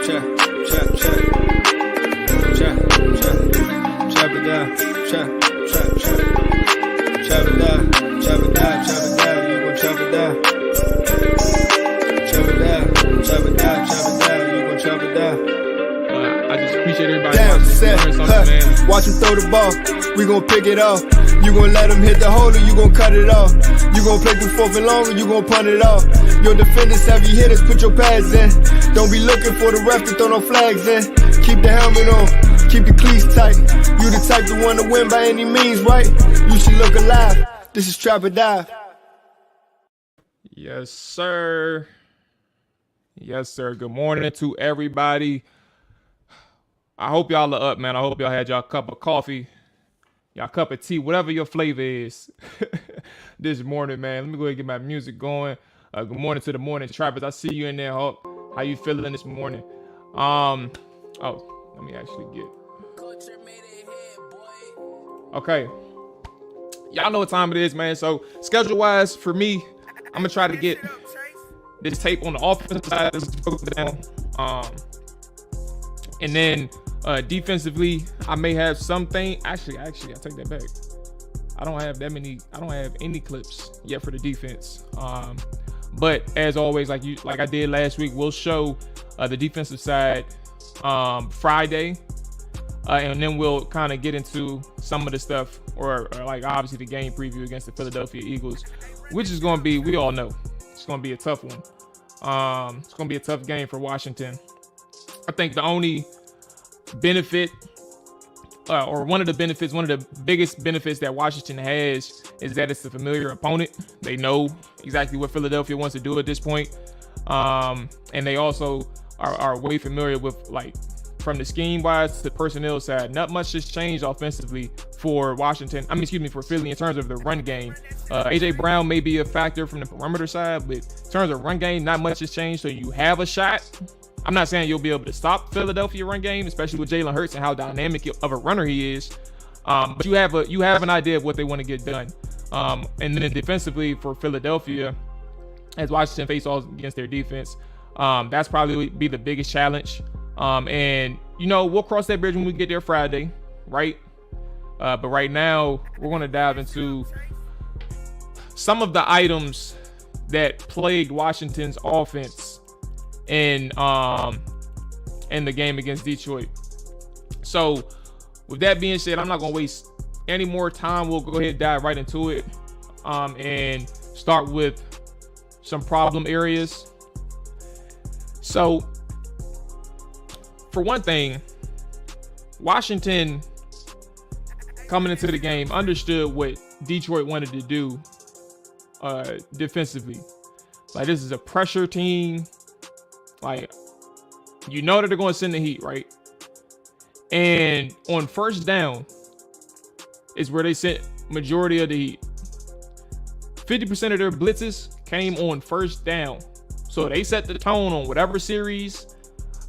check, check, check, check, check, chop it down, check, check, check, chop it down, chop it down, chop it down, you gon' chop it down, chop it down, chop it down, chop it down, you gon' chop it down. I just appreciate everybody Damn, set, man. Watch him throw the ball, we gon' pick it off. You gon' let him hit the hole or you gon' cut it off. You gon' play through fourth and long or you gon' punt it off. Your defenders, heavy hitters, put your pads in. Don't be looking for the ref to throw no flags in. Keep the helmet on, keep the cleats tight. You the type to want to win by any means, right? You should look alive. This is Trap or Dive. Yes, sir. Yes, sir. Good morning to everybody. I hope y'all are up, man. I hope y'all had y'all cup of coffee, y'all cup of tea, whatever your flavor is this morning, man. Let me go ahead and get my music going. Good morning to the morning trappers. I see you in there, Hulk. How you feeling this morning? Let me actually get. Okay. Y'all know what time it is, man. So schedule-wise for me, I'm gonna try to get this tape on the offensive side. This is down. And then defensively, I may have something. Actually, I take that back. I don't have any clips yet for the defense. But as always, like I did last week, we'll show the defensive side Friday, and then we'll kind of get into some of the stuff, or like obviously the game preview against the Philadelphia Eagles, which is going to be, we all know, it's going to be a tough one. It's going to be a tough game for Washington. I think the only benefit, or one of the biggest benefits that Washington has is that it's a familiar opponent. They know exactly what Philadelphia wants to do at this point. And they also are way familiar with, like, from the scheme wise to the personnel side, not much has changed offensively for Washington. For Philly in terms of the run game. AJ Brown may be a factor from the perimeter side, but in terms of run game, not much has changed. So you have a shot. I'm not saying you'll be able to stop Philadelphia run game, especially with Jalen Hurts and how dynamic of a runner he is. But you have an idea of what they want to get done. And then defensively for Philadelphia, as Washington face off against their defense, that's probably be the biggest challenge. And we'll cross that bridge when we get there Friday, right? But right now we're going to dive into some of the items that plagued Washington's offense in the game against Detroit. So with that being said, I'm not gonna waste any more time. We'll go ahead and dive right into it, and start with some problem areas. So for one thing, Washington coming into the game understood what Detroit wanted to do defensively. Like, this is a pressure team. Like, that they're going to send the heat, right? And on first down is where they sent majority of the heat. 50% of their blitzes came on first down. So they set the tone on whatever series,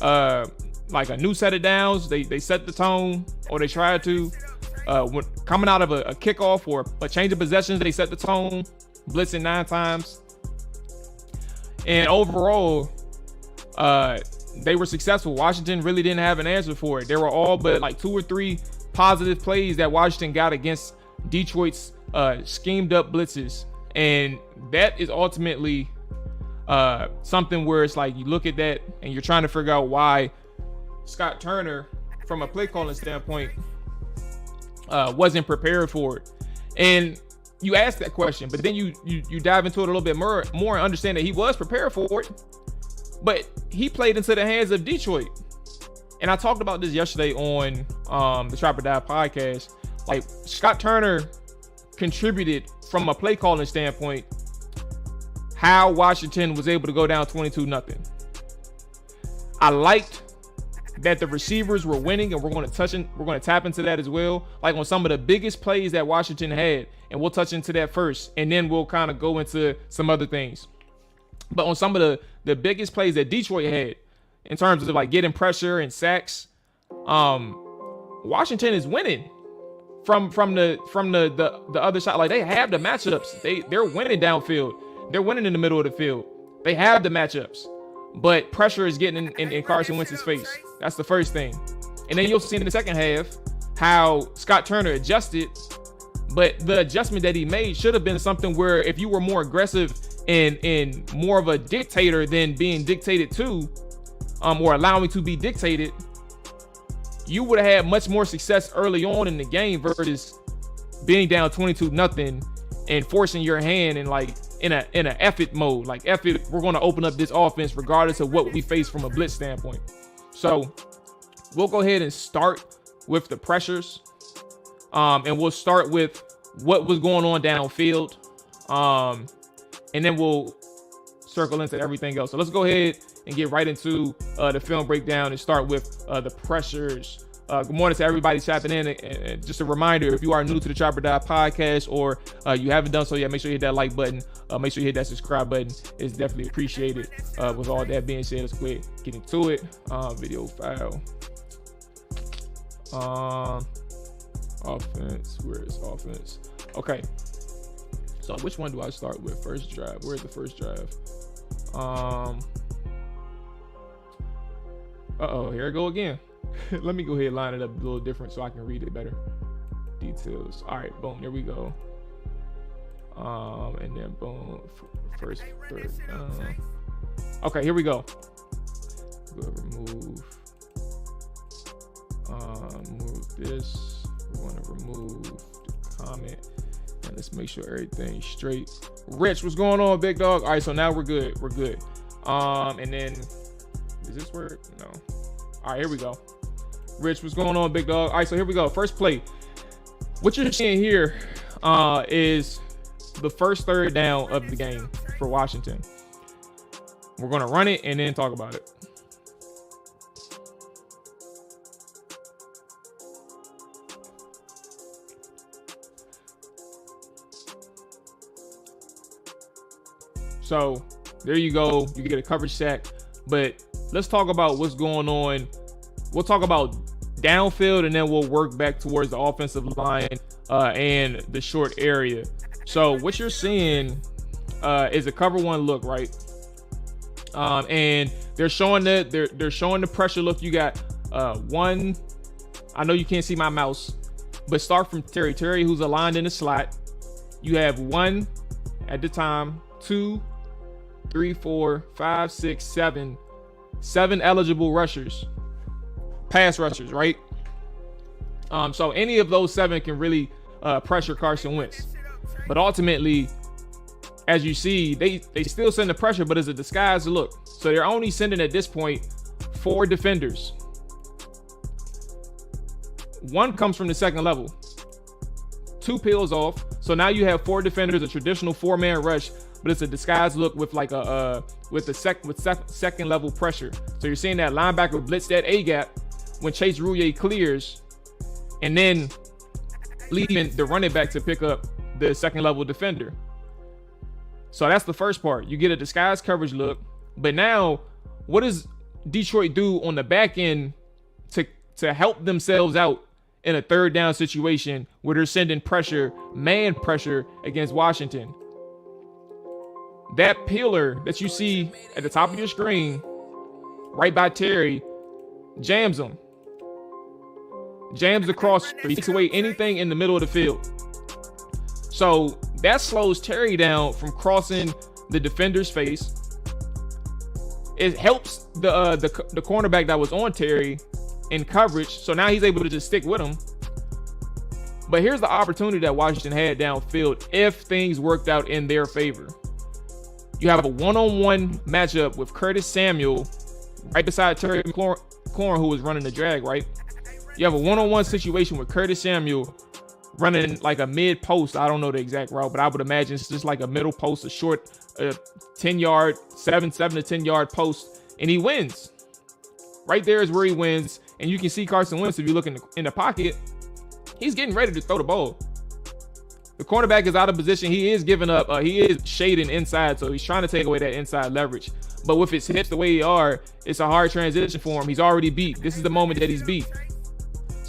like a new set of downs, they set the tone, or they tried to. When coming out of a kickoff or a change of possessions, they set the tone, blitzing 9 times. And overall, they were successful. Washington really didn't have an answer for it. There were all but like 2 or 3 positive plays that Washington got against Detroit's schemed up blitzes. And that is ultimately something where it's like you look at that and you're trying to figure out why Scott Turner, from a play calling standpoint, wasn't prepared for it. And you ask that question, but then you dive into it a little bit more and understand that he was prepared for it. But he played into the hands of Detroit. And I talked about this yesterday on the Trap or Dive podcast. Like, Scott Turner contributed from a play calling standpoint how Washington was able to go down 22-0. I liked that the receivers were winning, and we're going to tap into that as well. Like on some of the biggest plays that Washington had, and we'll touch into that first, and then we'll kind of go into some other things. But on some of the biggest plays that Detroit had, in terms of like getting pressure and sacks, Washington is winning from the other side. Like, they have the matchups. They're winning downfield. They're winning in the middle of the field. They have the matchups. but pressure is getting in Carson Wentz's face. That's the first thing. And then you'll see in the second half how Scott Turner adjusted, but the adjustment that he made should have been something where if you were more aggressive and more of a dictator than being dictated to, or allowing to be dictated, you would have had much more success early on in the game versus being down 22-0 and forcing your hand and like in a effort mode. Like, effort, we're going to open up this offense regardless of what we face from a blitz standpoint. So we'll go ahead and start with the pressures. And we'll start with what was going on downfield. And then we'll circle into everything else. So let's go ahead and get right into the film breakdown and start with the pressures. Good morning to everybody tapping in. And just a reminder, if you are new to the Chopper Dive podcast or you haven't done so yet, make sure you hit that like button. Make sure you hit that subscribe button. It's definitely appreciated. With all that being said, let's go ahead and get into it. Video file. Offense. Where is offense? Okay. So which one do I start with? First drive. Where's the first drive? Here I go again. Let me go ahead and line it up a little different so I can read it better. Details. All right, boom, there we go. And then boom, first, third. Okay, here we go. Go remove. Move this. We want to remove the comment. And let's make sure everything's straight. Rich, what's going on, big dog? All right, so now we're good. We're good. And then, does this work? No. All right, here we go. Rich, what's going on, big dog? All right, so here we go. First play. What you're seeing here is the first third down of the game for Washington. We're going to run it and then talk about it. So there you go. You get a coverage sack. But let's talk about what's going on. We'll talk about downfield and then we'll work back towards the offensive line and the short area. So what you're seeing is a cover one look, right? And they're showing they're showing the pressure look. You got one. I know you can't see my mouse, but start from Terry. Terry, who's aligned in the slot. You have one at the time, 2, 3, 4, 5, 6, 7. 7 eligible rushers, pass rushers, right? So any of those 7 can really pressure Carson Wentz. But ultimately, as you see, they still send the pressure, but it's a disguised look. So they're only sending at this point 4 defenders. 1 comes from the second level. 2 peels off. So now you have 4 defenders, a traditional 4-man rush, but it's a disguised look with like a second level pressure. So you're seeing that linebacker blitz that A gap when Chase Roullier clears, and then leaving the running back to pick up the second level defender. So that's the first part. You get a disguised coverage look, but now what does Detroit do on the back end to help themselves out in a third down situation where they're sending pressure, man pressure against Washington? That peeler that you see at the top of your screen, right by Terry, jams him. Jams across, he takes away anything in the middle of the field. So that slows Terry down from crossing the defender's face. It helps the cornerback that was on Terry in coverage. So now he's able to just stick with him. But here's the opportunity that Washington had downfield if things worked out in their favor. You have a one-on-one matchup with Curtis Samuel right beside Terry McLaurin, who was running the drag, right? You have a one-on-one situation with Curtis Samuel running like a mid-post. I don't know the exact route, but I would imagine it's just like a middle post, a short 10-yard, 7 to 10-yard post, and he wins. Right there is where he wins, and you can see Carson Wentz, if you look in the pocket, he's getting ready to throw the ball. The cornerback is out of position. He is giving up. He is shading inside, so he's trying to take away that inside leverage. But with his hips the way they are, it's a hard transition for him. He's already beat. This is the moment that he's beat.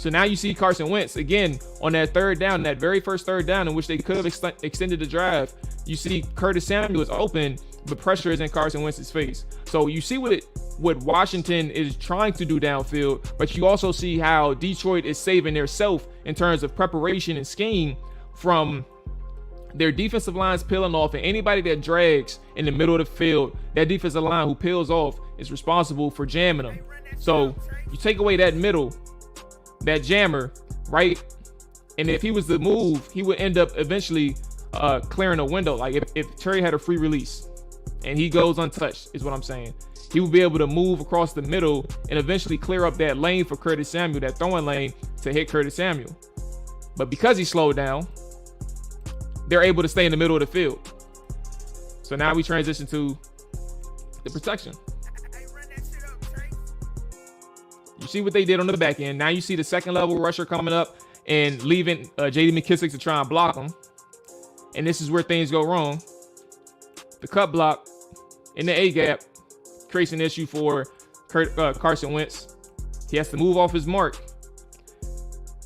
So now you see Carson Wentz again on that third down, that very first third down in which they could have extended the drive. You see Curtis Samuel is open, but pressure is in Carson Wentz's face. So you see what Washington is trying to do downfield, but you also see how Detroit is saving their self in terms of preparation and scheme from their defensive lines peeling off, and anybody that drags in the middle of the field, that defensive line who peels off is responsible for jamming them. So you take away that middle, that jammer, right? And if he was to move, he would end up eventually clearing a window. Like if Terry had a free release and he goes untouched, is what I'm saying. He would be able to move across the middle and eventually clear up that lane for Curtis Samuel, that throwing lane to hit Curtis Samuel. But because he slowed down, they're able to stay in the middle of the field. So now we transition to the protection. You see what they did on the back end. Now you see the second level rusher coming up and leaving J.D. McKissick to try and block him. And this is where things go wrong. The cut block in the A gap creates an issue for Carson Wentz. He has to move off his mark.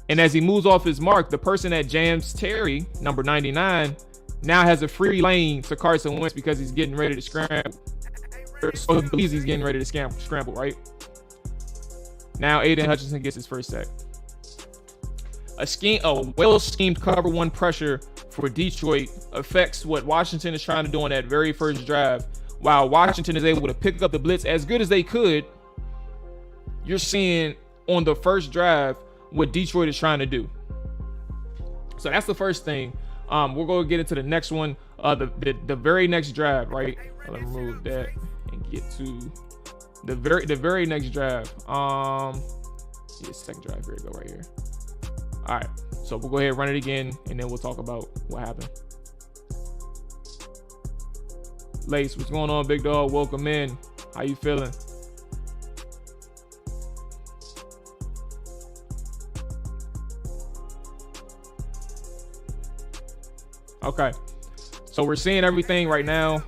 And as he moves off his mark, the person that jams Terry, number 99, now has a free lane to Carson Wentz because he's getting ready to scramble. So he believes he's getting ready to scramble, right? Now Aiden Hutchinson gets his first sack. A well-schemed cover one pressure for Detroit affects what Washington is trying to do on that very first drive. While Washington is able to pick up the blitz as good as they could, you're seeing on the first drive what Detroit is trying to do. So that's the first thing. We're going to get into the next one. The very next drive, right? Let me remove that and get to the very next drive. Second drive. Here we go, right here. All right. So we'll go ahead and run it again, and then we'll talk about what happened. Lace, what's going on, big dog? Welcome in. How you feeling? Okay, so we're seeing everything right now.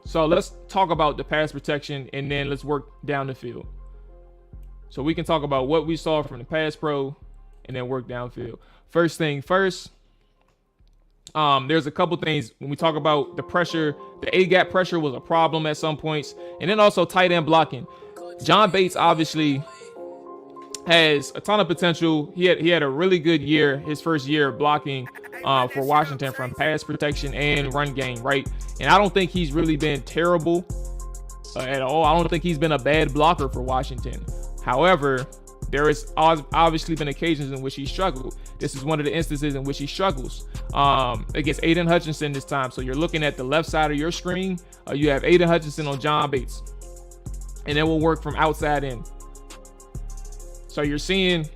So let's talk about the pass protection, and then let's work down the field. So we can talk about what we saw from the pass pro, and then work downfield. First thing first, there's a couple things when we talk about the pressure. The A-gap pressure was a problem at some points, and then also tight end blocking. John Bates obviously has a ton of potential. He had a really good year, his first year blocking for Washington from pass protection and run game, right? And I don't think he's really been terrible at all. I don't think he's been a bad blocker for Washington. However, there has obviously been occasions in which he struggled. This is one of the instances in which he struggles against Aiden Hutchinson this time. So you're looking at the left side of your screen. You have Aiden Hutchinson on John Bates, and then we'll work from outside in. So you're seeing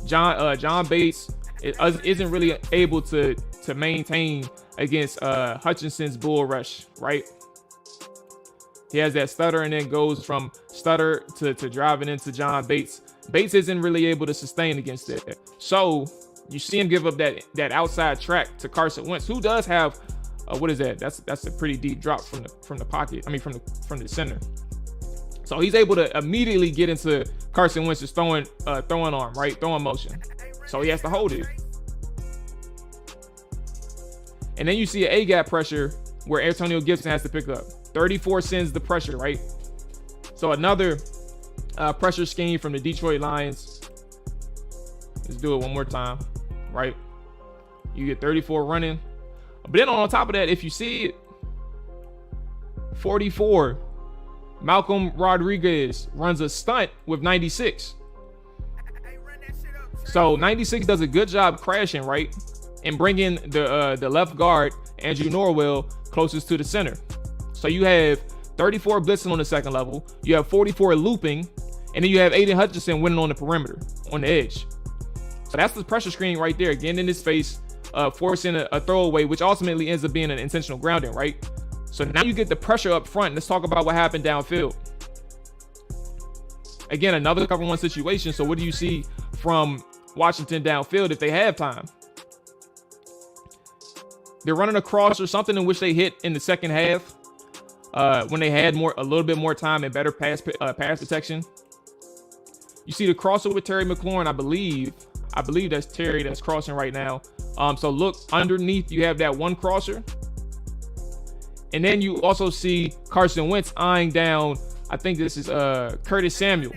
John Bates isn't really able to maintain against Hutchinson's bull rush, right? He has that stutter and then goes from stutter to driving into John Bates. Bates isn't really able to sustain against it. So you see him give up that outside track to Carson Wentz, who does have what is that? That's a pretty deep drop from the pocket. I mean from the center. So he's able to immediately get into Carson Wentz's throwing arm, right? Throwing motion. So he has to hold it. And then you see an A-gap pressure where Antonio Gibson has to pick up. 34 sends the pressure, right? So another pressure scheme from the Detroit Lions. Let's do it one more time, right? You get 34 running. But then on top of that, if you see it, 44, Malcolm Rodriguez runs a stunt with 96. So 96 does a good job crashing, right? And bringing the left guard, Andrew Norwell, closest to the center. So you have 34 blitzing on the second level. You have 44 looping. And then you have Aiden Hutchinson winning on the perimeter, on the edge. So that's the pressure screen right there. Getting in his face, forcing a throwaway, which ultimately ends up being an intentional grounding, right? So now you get the pressure up front. Let's talk about what happened downfield. Again, another cover one situation. So what do you see from Washington downfield if they have time? They're running a cross or something in which they hit in the second half when they had a little bit more time and better pass protection. You see the crosser with Terry McLaurin, I believe that's Terry that's crossing right now. So look underneath, you have that one crosser. And then you also see Carson Wentz eyeing down, I think this is Curtis Samuel.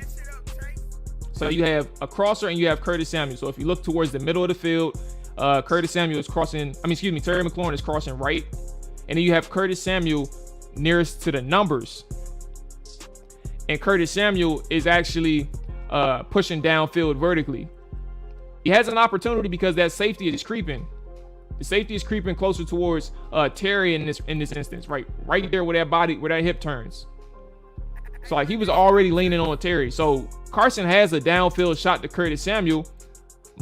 So you have a crosser and you have Curtis Samuel. So if you look towards the middle of the field, Terry McLaurin is crossing right. And then you have Curtis Samuel nearest to the numbers. And Curtis Samuel is actually pushing downfield vertically. He has an opportunity because that safety is creeping. The safety is creeping closer towards Terry in this instance, right there where that hip turns. So like he was already leaning on Terry. So Carson has a downfield shot to Curtis Samuel,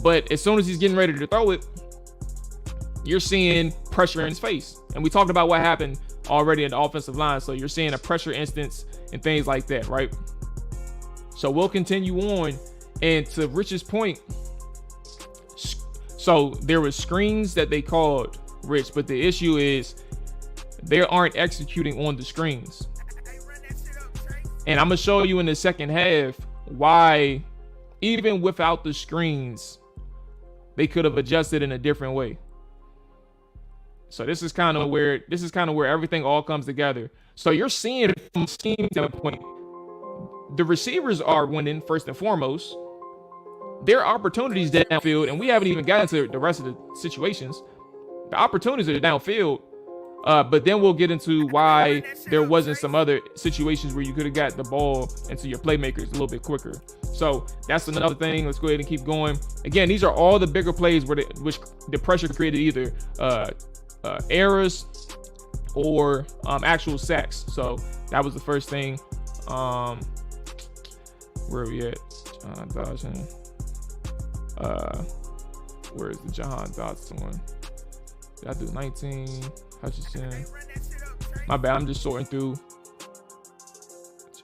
but as soon as he's getting ready to throw it, you're seeing pressure in his face. And we talked about what happened already in the offensive line. So you're seeing a pressure instance and things like that, right? So we'll continue on. And to Rich's point, so there were screens that they called, Rich, but the issue is they aren't executing on the screens. And I'm going to show you in the second half why, even without the screens, they could have adjusted in a different way. So this is kind of where everything all comes together. So you're seeing from a scheme standpoint, the receivers are winning first and foremost. There are opportunities downfield, and we haven't even gotten to the rest of the situations. The opportunities are downfield, but then we'll get into why there wasn't some other situations where you could have got the ball into your playmakers a little bit quicker. So that's another thing. Let's go ahead and keep going. Again, these are all the bigger plays which the pressure created either errors or actual sacks. So that was the first thing. Where are we at? Jahan Dodson. Where is the Jahan Dodson one? Did I do 19? Hutchinson. My bad. I'm just sorting through.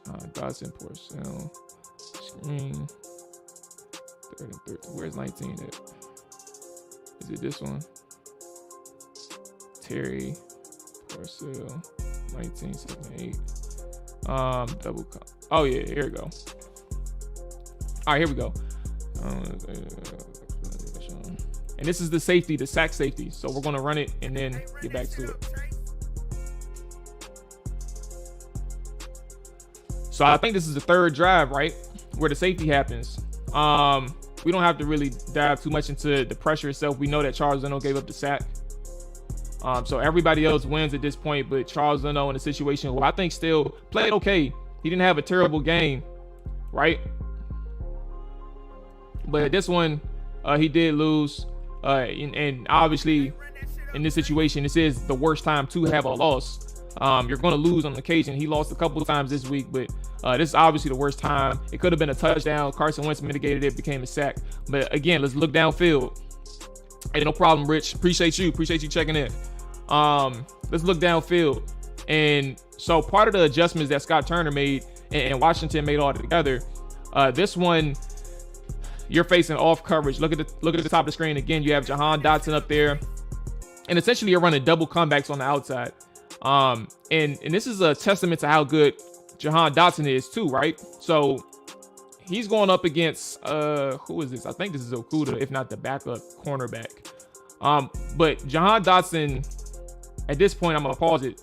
Jahan Dodson, Porcel. Screen. 3rd and 13. Where's 19 at? Is it this one? Terry. Porcel. 19, 7, 8. Double. Oh, yeah. Here we go. All right, here we go. And this is the safety, the sack safety. So we're going to run it and then get back to it. So I think this is the third drive, right? Where the safety happens. We don't have to really dive too much into the pressure itself. We know that Charles Leno gave up the sack. So everybody else wins at this point, but Charles Leno in a situation where I think still played okay. He didn't have a terrible game, right? But this one, he did lose. And obviously, in this situation, this is the worst time to have a loss. You're going to lose on occasion. He lost a couple of times this week, but this is obviously the worst time. It could have been a touchdown. Carson Wentz mitigated it, became a sack. But again, let's look downfield. Hey, no problem, Rich. Appreciate you checking in. Let's look downfield. And so part of the adjustments that Scott Turner made and Washington made all together, this one, you're facing off coverage. Look at the top of the screen. Again, you have Jahan Dotson up there. And essentially you're running double comebacks on the outside. And this is a testament to how good Jahan Dotson is too, right? So he's going up against who is this? I think this is Okuda, if not the backup cornerback. But Jahan Dotson, at this point, I'm gonna pause it.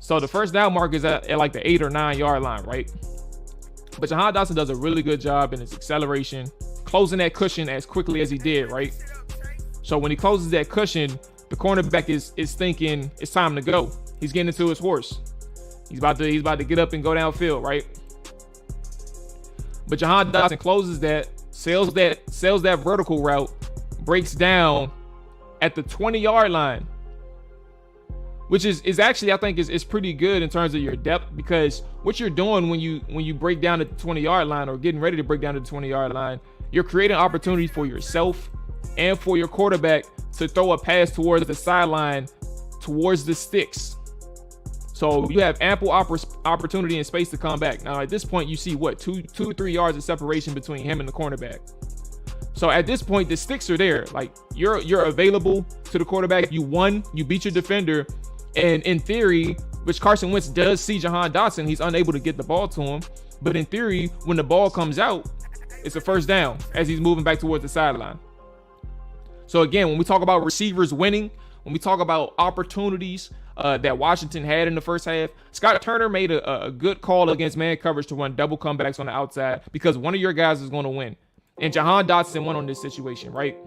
So the first down mark is at like the 8 or 9 yard line, right? But Jahan Dotson does a really good job in his acceleration, closing that cushion as quickly as he did, right? So when he closes that cushion, the cornerback is thinking it's time to go. He's getting into his horse. He's about to get up and go downfield, right? But Jahan Dotson closes that, sails that vertical route, breaks down at the 20-yard line, which is actually, I think, is pretty good in terms of your depth, because what you're doing when you break down at the 20-yard line or getting ready to break down to the 20-yard line, you're creating opportunities for yourself and for your quarterback to throw a pass towards the sideline, towards the sticks. So you have ample opportunity and space to come back. Now, at this point, you see what, 2 or 3 yards of separation between him and the cornerback. So at this point, the sticks are there. Like you're available to the quarterback. You won. You beat your defender. And in theory, which Carson Wentz does see Jahan Dotson, he's unable to get the ball to him. But in theory, when the ball comes out, It's a first down as he's moving back towards the sideline. So again, when we talk about receivers winning, when we talk about opportunities that Washington had in the first half, Scott Turner made a good call against man coverage to run double comebacks on the outside because one of your guys is going to win. And Jahan Dotson won on this situation, right?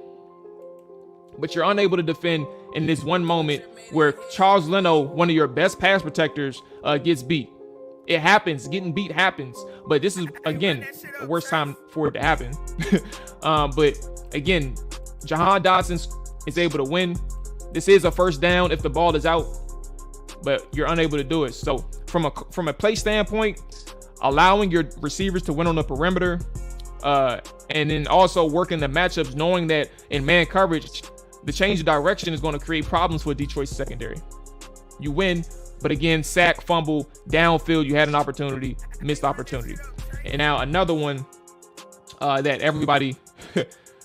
But you're unable to defend in this one moment where Charles Leno, one of your best pass protectors, gets beat. It happens. Getting beat happens. But this is, again, the worst time for it to happen. But again, Jahan Dotson is able to win. This is a first down if the ball is out, but you're unable to do it. So from a play standpoint, allowing your receivers to win on the perimeter, and then also working the matchups, knowing that in man coverage, the change of direction is going to create problems for Detroit's secondary. You win, but again, sack, fumble, downfield, you had an opportunity, missed opportunity. And now another one that everybody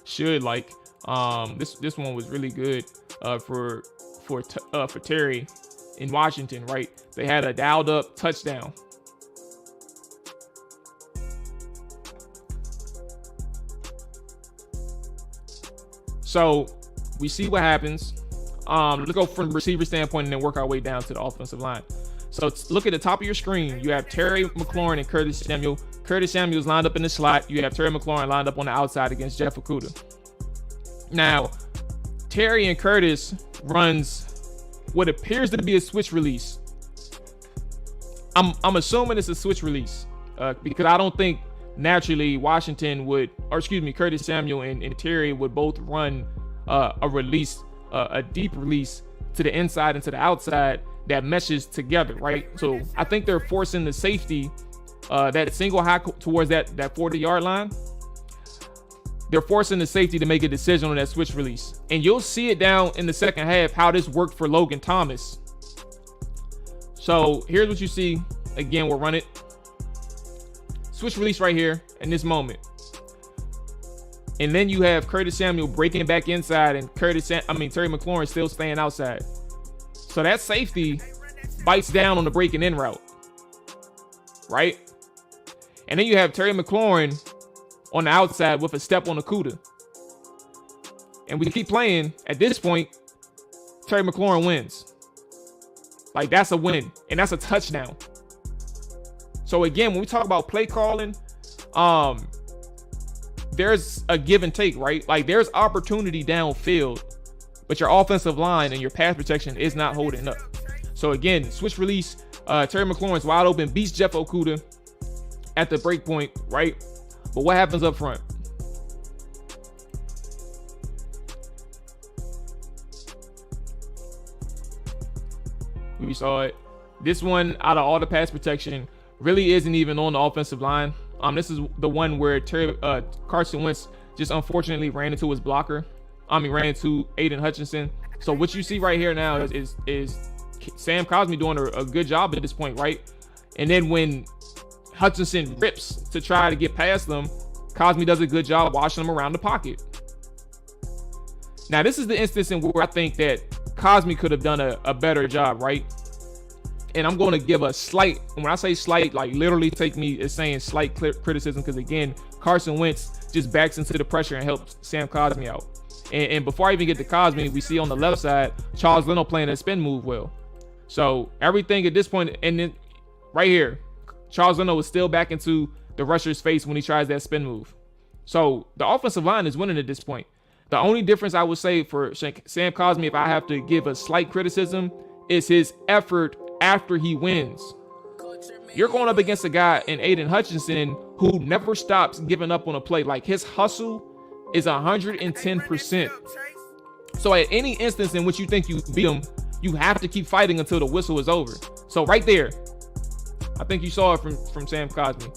should like. This one was really good for Terry in Washington, right? They had a dialed up touchdown. So we see what happens. Let's go from the receiver standpoint and then work our way down to the offensive line. So look at the top of your screen. You have Terry McLaurin and Curtis Samuel. Curtis Samuel's lined up in the slot. You have Terry McLaurin lined up on the outside against Jeff Okudah. Now, Terry and Curtis runs what appears to be a switch release. I'm assuming it's a switch release because I don't think naturally Washington would, or excuse me, Curtis Samuel and Terry would both run a release, a deep release to the inside and to the outside that meshes together, right? So I think they're forcing the safety, that single high towards that 40-yard line. They're forcing the safety to make a decision on that switch release. And you'll see it down in the second half how this worked for Logan Thomas. So here's what you see. Again, we'll run it. Switch release right here in this moment. And then you have Curtis Samuel breaking back inside and Terry McLaurin still staying outside. So that safety bites down on the breaking in route, right? And then you have Terry McLaurin on the outside with a step on Okudah. And we keep playing. At this point, Terry McLaurin wins. Like, that's a win. And that's a touchdown. So again, when we talk about play calling, there's a give and take, right? Like, there's opportunity downfield, but your offensive line and your pass protection is not holding up. So again, switch release, Terry McLaurin's wide open, beats Jeff Okudah at the break point, right? But what happens up front? We saw it. This one, out of all the pass protection, really isn't even on the offensive line. This is the one where Carson Wentz just unfortunately ran into his blocker. Ran into Aiden Hutchinson. So what you see right here now is Sam Cosmi doing a good job at this point, right? And then when Hutchinson rips to try to get past them, Cosmi does a good job washing them around the pocket. Now, this is the instance in where I think that Cosmi could have done a better job, right? And I'm going to give a slight, when I say slight, like literally take me as saying slight criticism, because again, Carson Wentz just backs into the pressure and helps Sam Cosmi out. And before I even get to Cosmi, we see on the left side, Charles Leno playing that spin move well. So everything at this point, and then right here, Charles Leno is still back into the rusher's face when he tries that spin move. So the offensive line is winning at this point. The only difference I would say for Sam Cosmi, if I have to give a slight criticism, is his effort after he wins. You're going up against a guy in Aiden Hutchinson who never stops giving up on a play. Like, his hustle is 110%. So at any instance in which you think you beat him, you have to keep fighting until the whistle is over. So right there, I think you saw it from Sam Cosmi.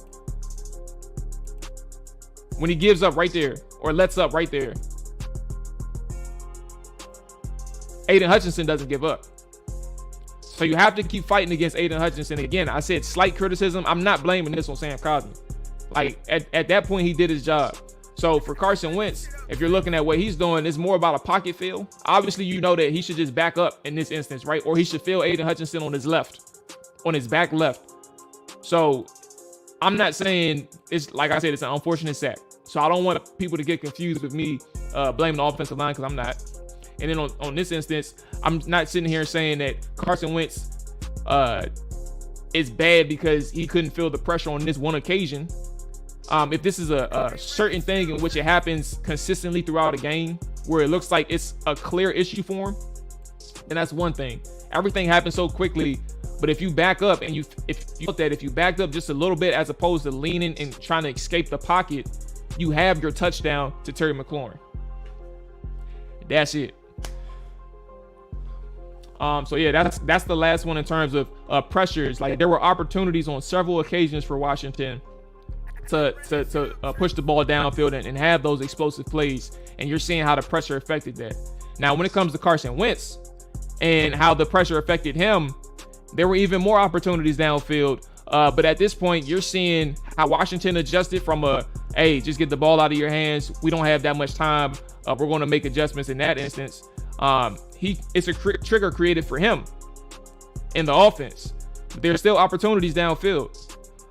When he gives up right there, or lets up right there. Aiden Hutchinson doesn't give up. So you have to keep fighting against Aiden Hutchinson. Again, I said slight criticism. I'm not blaming this on Sam Cosmi. Like, at that point, he did his job. So for Carson Wentz, if you're looking at what he's doing, it's more about a pocket feel. Obviously, you know that he should just back up in this instance, right? Or he should feel Aiden Hutchinson on his left, on his back left. So I'm not saying it's, like I said, it's an unfortunate sack. So I don't want people to get confused with me blaming the offensive line, because I'm not. And then on this instance, I'm not sitting here saying that Carson Wentz is bad because he couldn't feel the pressure on this one occasion. If this is a certain thing in which it happens consistently throughout a game, where it looks like it's a clear issue for him, then that's one thing. Everything happens so quickly, but if you back up and if you backed up just a little bit as opposed to leaning and trying to escape the pocket, you have your touchdown to Terry McLaurin. That's it. So yeah, that's the last one in terms of pressures. Like, there were opportunities on several occasions for Washington to push the ball downfield and have those explosive plays, and you're seeing how the pressure affected that. Now, when it comes to Carson Wentz and how the pressure affected him, there were even more opportunities downfield. But at this point, you're seeing how Washington adjusted from hey, just get the ball out of your hands. We don't have that much time. We're going to make adjustments in that instance. It's a trigger created for him in the offense. But there's still opportunities downfield.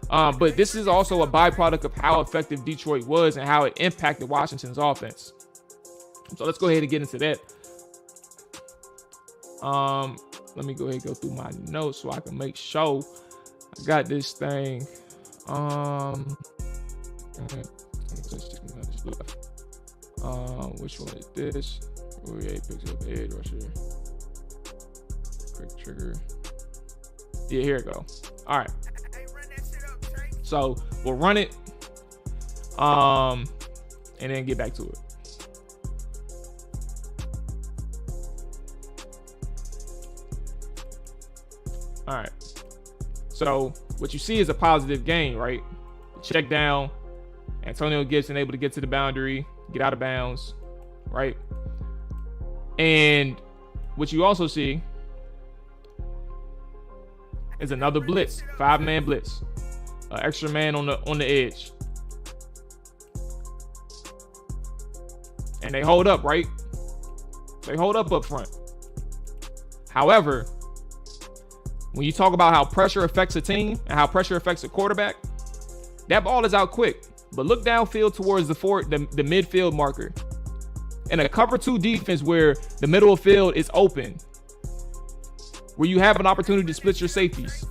But this is also a byproduct of how effective Detroit was and how it impacted Washington's offense. So let's go ahead and get into that. Let me go ahead and go through my notes so I can make sure I got this thing. Which one is this? Rouye picks up edge rusher. Quick trigger. Yeah, here it go. All right. So we'll run it, and then get back to it. All right. So what you see is a positive gain, right? Check down. Antonio Gibson able to get to the boundary, get out of bounds, right? And what you also see is another blitz, 5-man blitz, extra man on the edge, and they hold up, right? They hold up front. However, when you talk about how pressure affects a team and how pressure affects a quarterback, that ball is out quick. But look downfield towards the midfield marker. In a cover 2 defense where the middle of field is open, where you have an opportunity to split your safeties,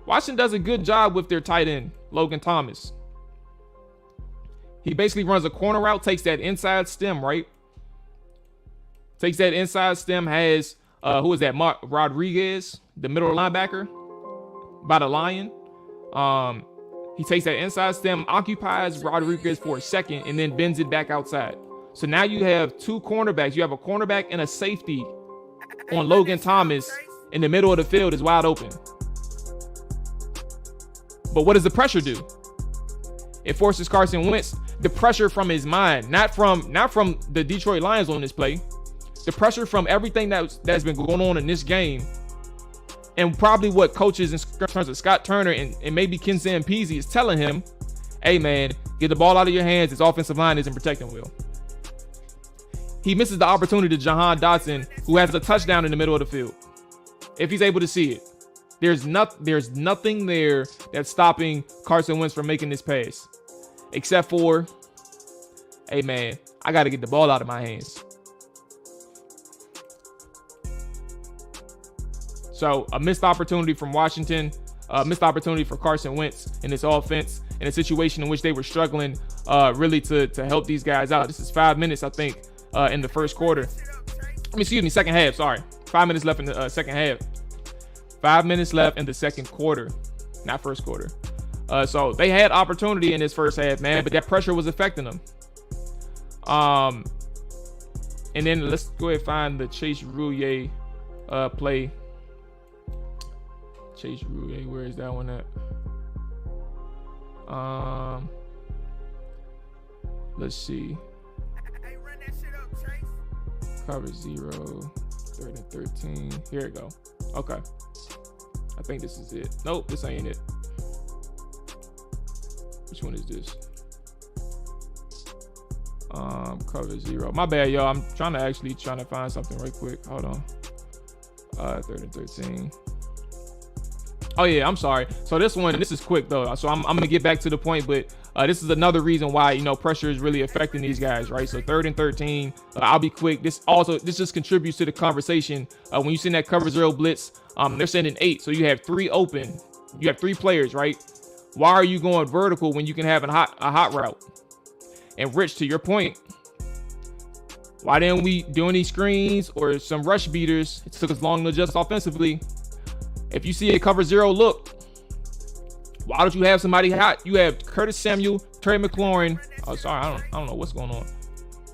Washington does a good job with their tight end, Logan Thomas. He basically runs a corner route, takes that inside stem, right? Takes that inside stem, has, who is that? Rodriguez, the middle linebacker by the Lion. He takes that inside stem, occupies Rodriguez for a second, and then bends it back outside. So now you have 2 cornerbacks. You have a cornerback and a safety on Logan Thomas in the middle of the field is wide open. But what does the pressure do? It forces Carson Wentz, the pressure from his mind, not from the Detroit Lions on this play. The pressure from everything that's been going on in this game, and probably what coaches in terms of Scott Turner and maybe Ken Zampese is telling him, hey man, get the ball out of your hands. His offensive line isn't protecting well. He misses the opportunity to Jahan Dotson, who has a touchdown in the middle of the field. If he's able to see it, there's nothing there that's stopping Carson Wentz from making this pass, except for, hey man, I got to get the ball out of my hands. So a missed opportunity from Washington, missed opportunity for Carson Wentz in this offense in a situation in which they were struggling really to help these guys out. This is 5 minutes, I think, in the first quarter. Second half, sorry. 5 minutes left in the second half. 5 minutes left in the second quarter, not first quarter. So they had opportunity in this first half, man, but that pressure was affecting them. And then let's go ahead and find the Chase Rouye play. Chase Rouye, where is that one at? Let's see. Cover 0, 3rd and 13. Here we go. Okay. I think this is it. Nope, this ain't it. Which one is this? Cover 0. My bad, y'all. I'm trying to find something right quick. Hold on. 3rd and 13. Oh yeah, I'm sorry. So this is quick though. So I'm gonna get back to the point, but this is another reason why, pressure is really affecting these guys, right? So 3rd and 13, I'll be quick. This just contributes to the conversation. When you send that cover 0 blitz, they're sending 8. So you have 3 open. You have 3 players, right? Why are you going vertical when you can have a hot route? And Rich, to your point, why didn't we do any screens or some rush beaters? It took us long to adjust offensively. If you see a cover 0 look, why don't you have somebody hot? You have Curtis Samuel, Terry McLaurin. Oh, sorry, I don't know what's going on.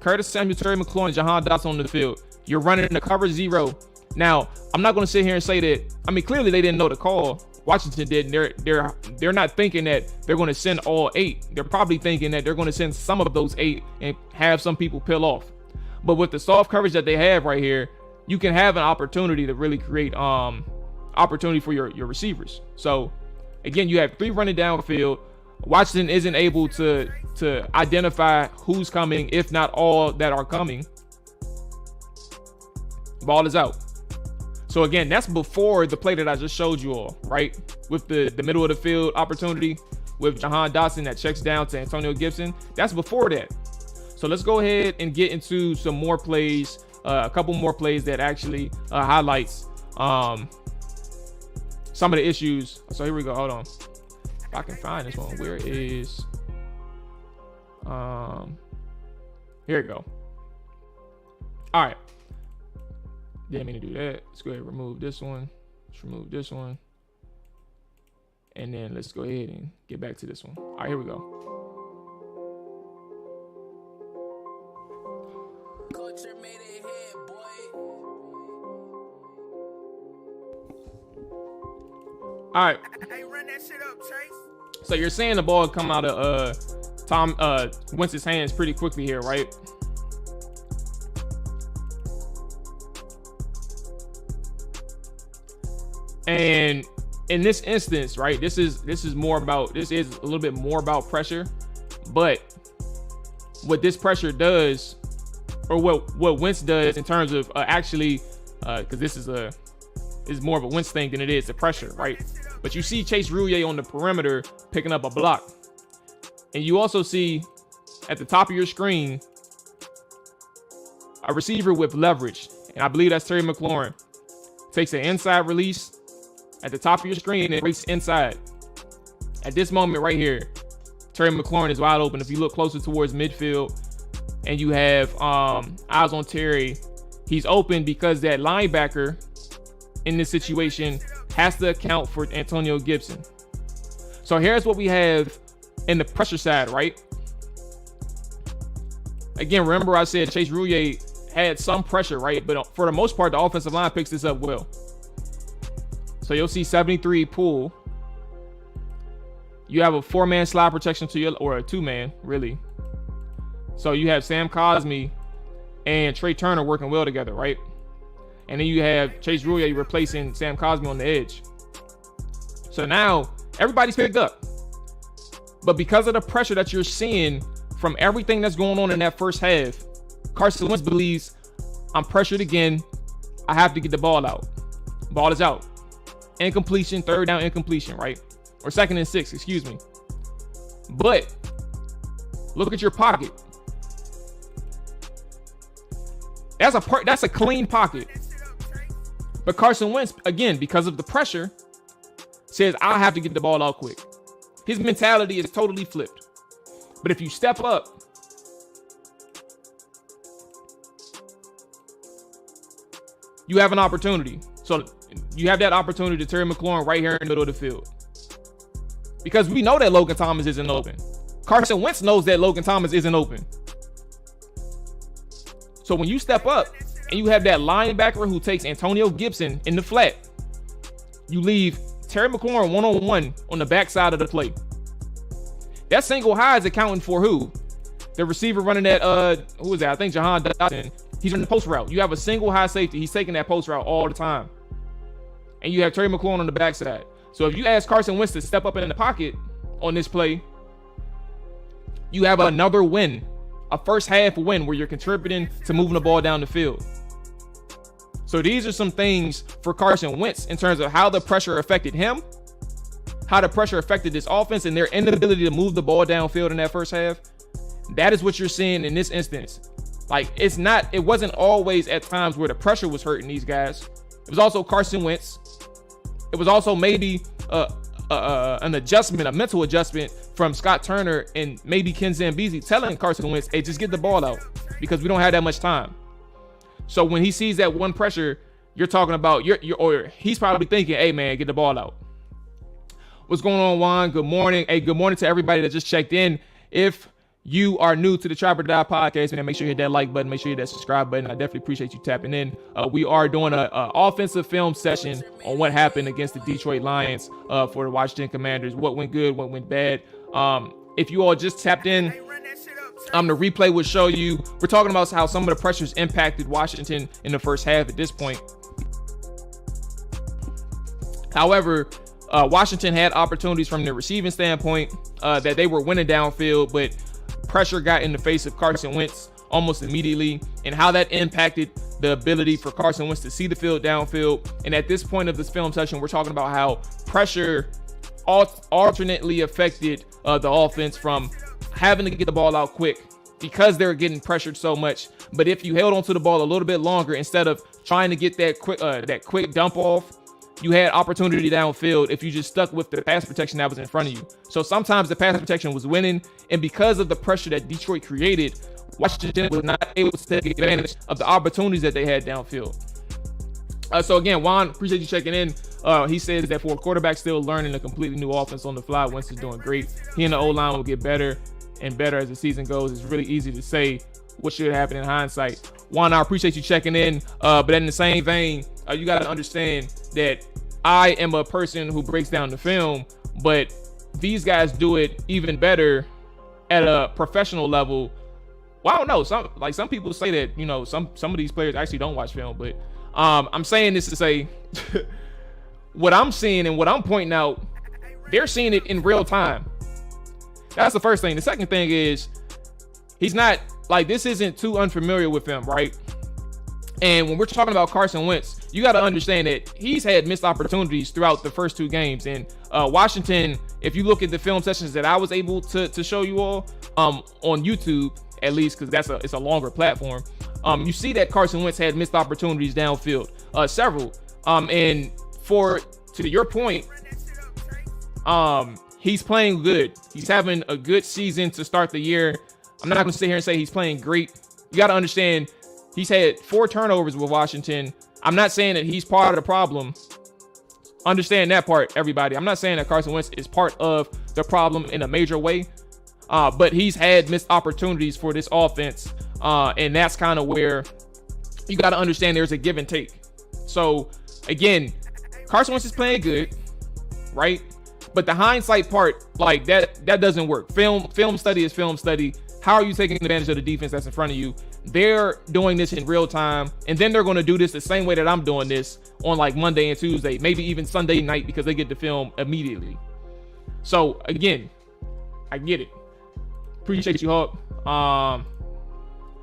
Curtis Samuel, Terry McLaurin, Jahan Dotson on the field. You're running in the cover 0. Now, I'm not going to sit here and say that. I mean, clearly they didn't know the call. Washington did. They're not thinking that they're going to send all 8. They're probably thinking that they're going to send some of those 8 and have some people peel off. But with the soft coverage that they have right here, you can have an opportunity to really create opportunity for your receivers. So again, you have 3 running downfield. Washington isn't able to identify who's coming, if not all that are coming. Ball is out. So again, that's before the play that I just showed you all, right? With the middle of the field opportunity with Jahan Dotson that checks down to Antonio Gibson. That's before that. So let's go ahead and get into some more plays, a couple more plays that actually highlights some of the issues. So here we go. Hold on. If I can find this one. Where is here we go. All right. Didn't mean to do that. Let's go ahead and remove this one. Let's remove this one. And then let's go ahead and get back to this one. All right, here we go. Culture made it hit, boy. All right. Hey, run that shit up, Chase. So you're saying the ball come out of Tom Wentz's hands pretty quickly here, right? And in this instance, right, this is a little bit more about pressure, but what this pressure does, or what Wentz does in terms of actually, because this is more of a Wentz thing than it is the pressure, right? But you see Chase Roullier on the perimeter picking up a block, and you also see at the top of your screen a receiver with leverage, and I believe that's Terry McLaurin. Takes an inside release at the top of your screen and races inside. At this moment right here, Terry McLaurin is wide open. If you look closer towards midfield and you have eyes on Terry, he's open because that linebacker in this situation has to account for Antonio Gibson. So here's what we have in the pressure side, right? Again, remember I said Chase Roullier had some pressure, right? But for the most part, the offensive line picks this up well. So you'll see 73 pull. You have a 4-man slide protection to your, or a 2-man, really. So you have Sam Cosmi and Trey Turner working well together, right? And then you have Chase Roullier replacing Sam Cosmi on the edge. So now everybody's picked up. But because of the pressure that you're seeing from everything that's going on in that first half, Carson Wentz believes, I'm pressured again. I have to get the ball out. Ball is out. Incompletion, 3rd down incompletion, right? Or 2nd and 6, excuse me. But look at your pocket. That's a clean pocket. But Carson Wentz, again, because of the pressure, says, I have to get the ball out quick. His mentality is totally flipped. But if you step up, you have an opportunity. So you have that opportunity to Terry McLaurin right here in the middle of the field. Because we know that Logan Thomas isn't open. Carson Wentz knows that Logan Thomas isn't open. So when you step up and you have that linebacker who takes Antonio Gibson in the flat, you leave Terry McLaurin one-on-one on the backside of the play. That single high is accounting for who? The receiver running that, who is that? I think Jahan Dotson. He's running the post route. You have a single high safety. He's taking that post route all the time. And you have Terry McLaurin on the backside. So if you ask Carson Wentz to step up in the pocket on this play, you have another win. A first half win where you're contributing to moving the ball down the field. So these are some things for Carson Wentz in terms of how the pressure affected him, how the pressure affected this offense and their inability to move the ball downfield in that first half, that is what you're seeing in this instance. Like, it wasn't always at times where the pressure was hurting these guys. It was also Carson Wentz. It was also maybe an adjustment, a mental adjustment from Scott Turner and maybe Ken Zambezi telling Carson Wentz, hey, just get the ball out because we don't have that much time. So when he sees that one pressure, you're talking about, or he's probably thinking, hey, man, get the ball out. What's going on, Juan? Good morning. Hey, good morning to everybody that just checked in. If you are new to the Trapper Die podcast, man, make sure you hit that like button. Make sure you hit that subscribe button. I definitely appreciate you tapping in. We are doing an offensive film session on what happened against the Detroit Lions for the Washington Commanders. What went good, what went bad. If you all just tapped in, the replay will show you. We're talking about how some of the pressures impacted Washington in the first half at this point. However, Washington had opportunities from the receiving standpoint that they were winning downfield, but pressure got in the face of Carson Wentz almost immediately, and how that impacted the ability for Carson Wentz to see the field downfield. And at this point of this film session, we're talking about how pressure alternately affected the offense from having to get the ball out quick because they're getting pressured so much. But if you held onto the ball a little bit longer, instead of trying to get that quick dump off, you had opportunity downfield if you just stuck with the pass protection that was in front of you. So sometimes the pass protection was winning, and because of the pressure that Detroit created, Washington was not able to take advantage of the opportunities that they had downfield. So again, Juan, appreciate you checking in. He says that for a quarterback still learning a completely new offense on the fly, Wentz is doing great. He and the O-line will get better and better as the season goes. It's really easy to say what should happen in hindsight. Juan, I appreciate you checking in. But in the same vein, you got to understand that I am a person who breaks down the film, but these guys do it even better at a professional level. Well, I don't know. Some people say that, you know, some of these players actually don't watch film, but I'm saying this to say what I'm seeing and what I'm pointing out, they're seeing it in real time. That's the first thing. The second thing is he's not like, this isn't too unfamiliar with him, right? And when we're talking about Carson Wentz, you got to understand that he's had missed opportunities throughout the first two games. And Washington, if you look at the film sessions that I was able to show you all on YouTube, at least, because it's a longer platform, you see that Carson Wentz had missed opportunities downfield, several. And to your point, he's playing good. He's having a good season to start the year. I'm not going to sit here and say he's playing great. You got to understand, he's had 4 turnovers with Washington. I'm not saying that he's part of the problem. Understand that part, everybody. I'm not saying that Carson Wentz is part of the problem in a major way, but he's had missed opportunities for this offense, and that's kind of where you got to understand there's a give and take. So, again, Carson Wentz is playing good, right? But the hindsight part, like that doesn't work. Film study is film study. How are you taking advantage of the defense that's in front of you? They're doing this in real time, and then they're going to do this the same way that I'm doing this on like Monday and Tuesday, maybe even Sunday night, because they get the film immediately. So again, I get it. Appreciate you, Hawk.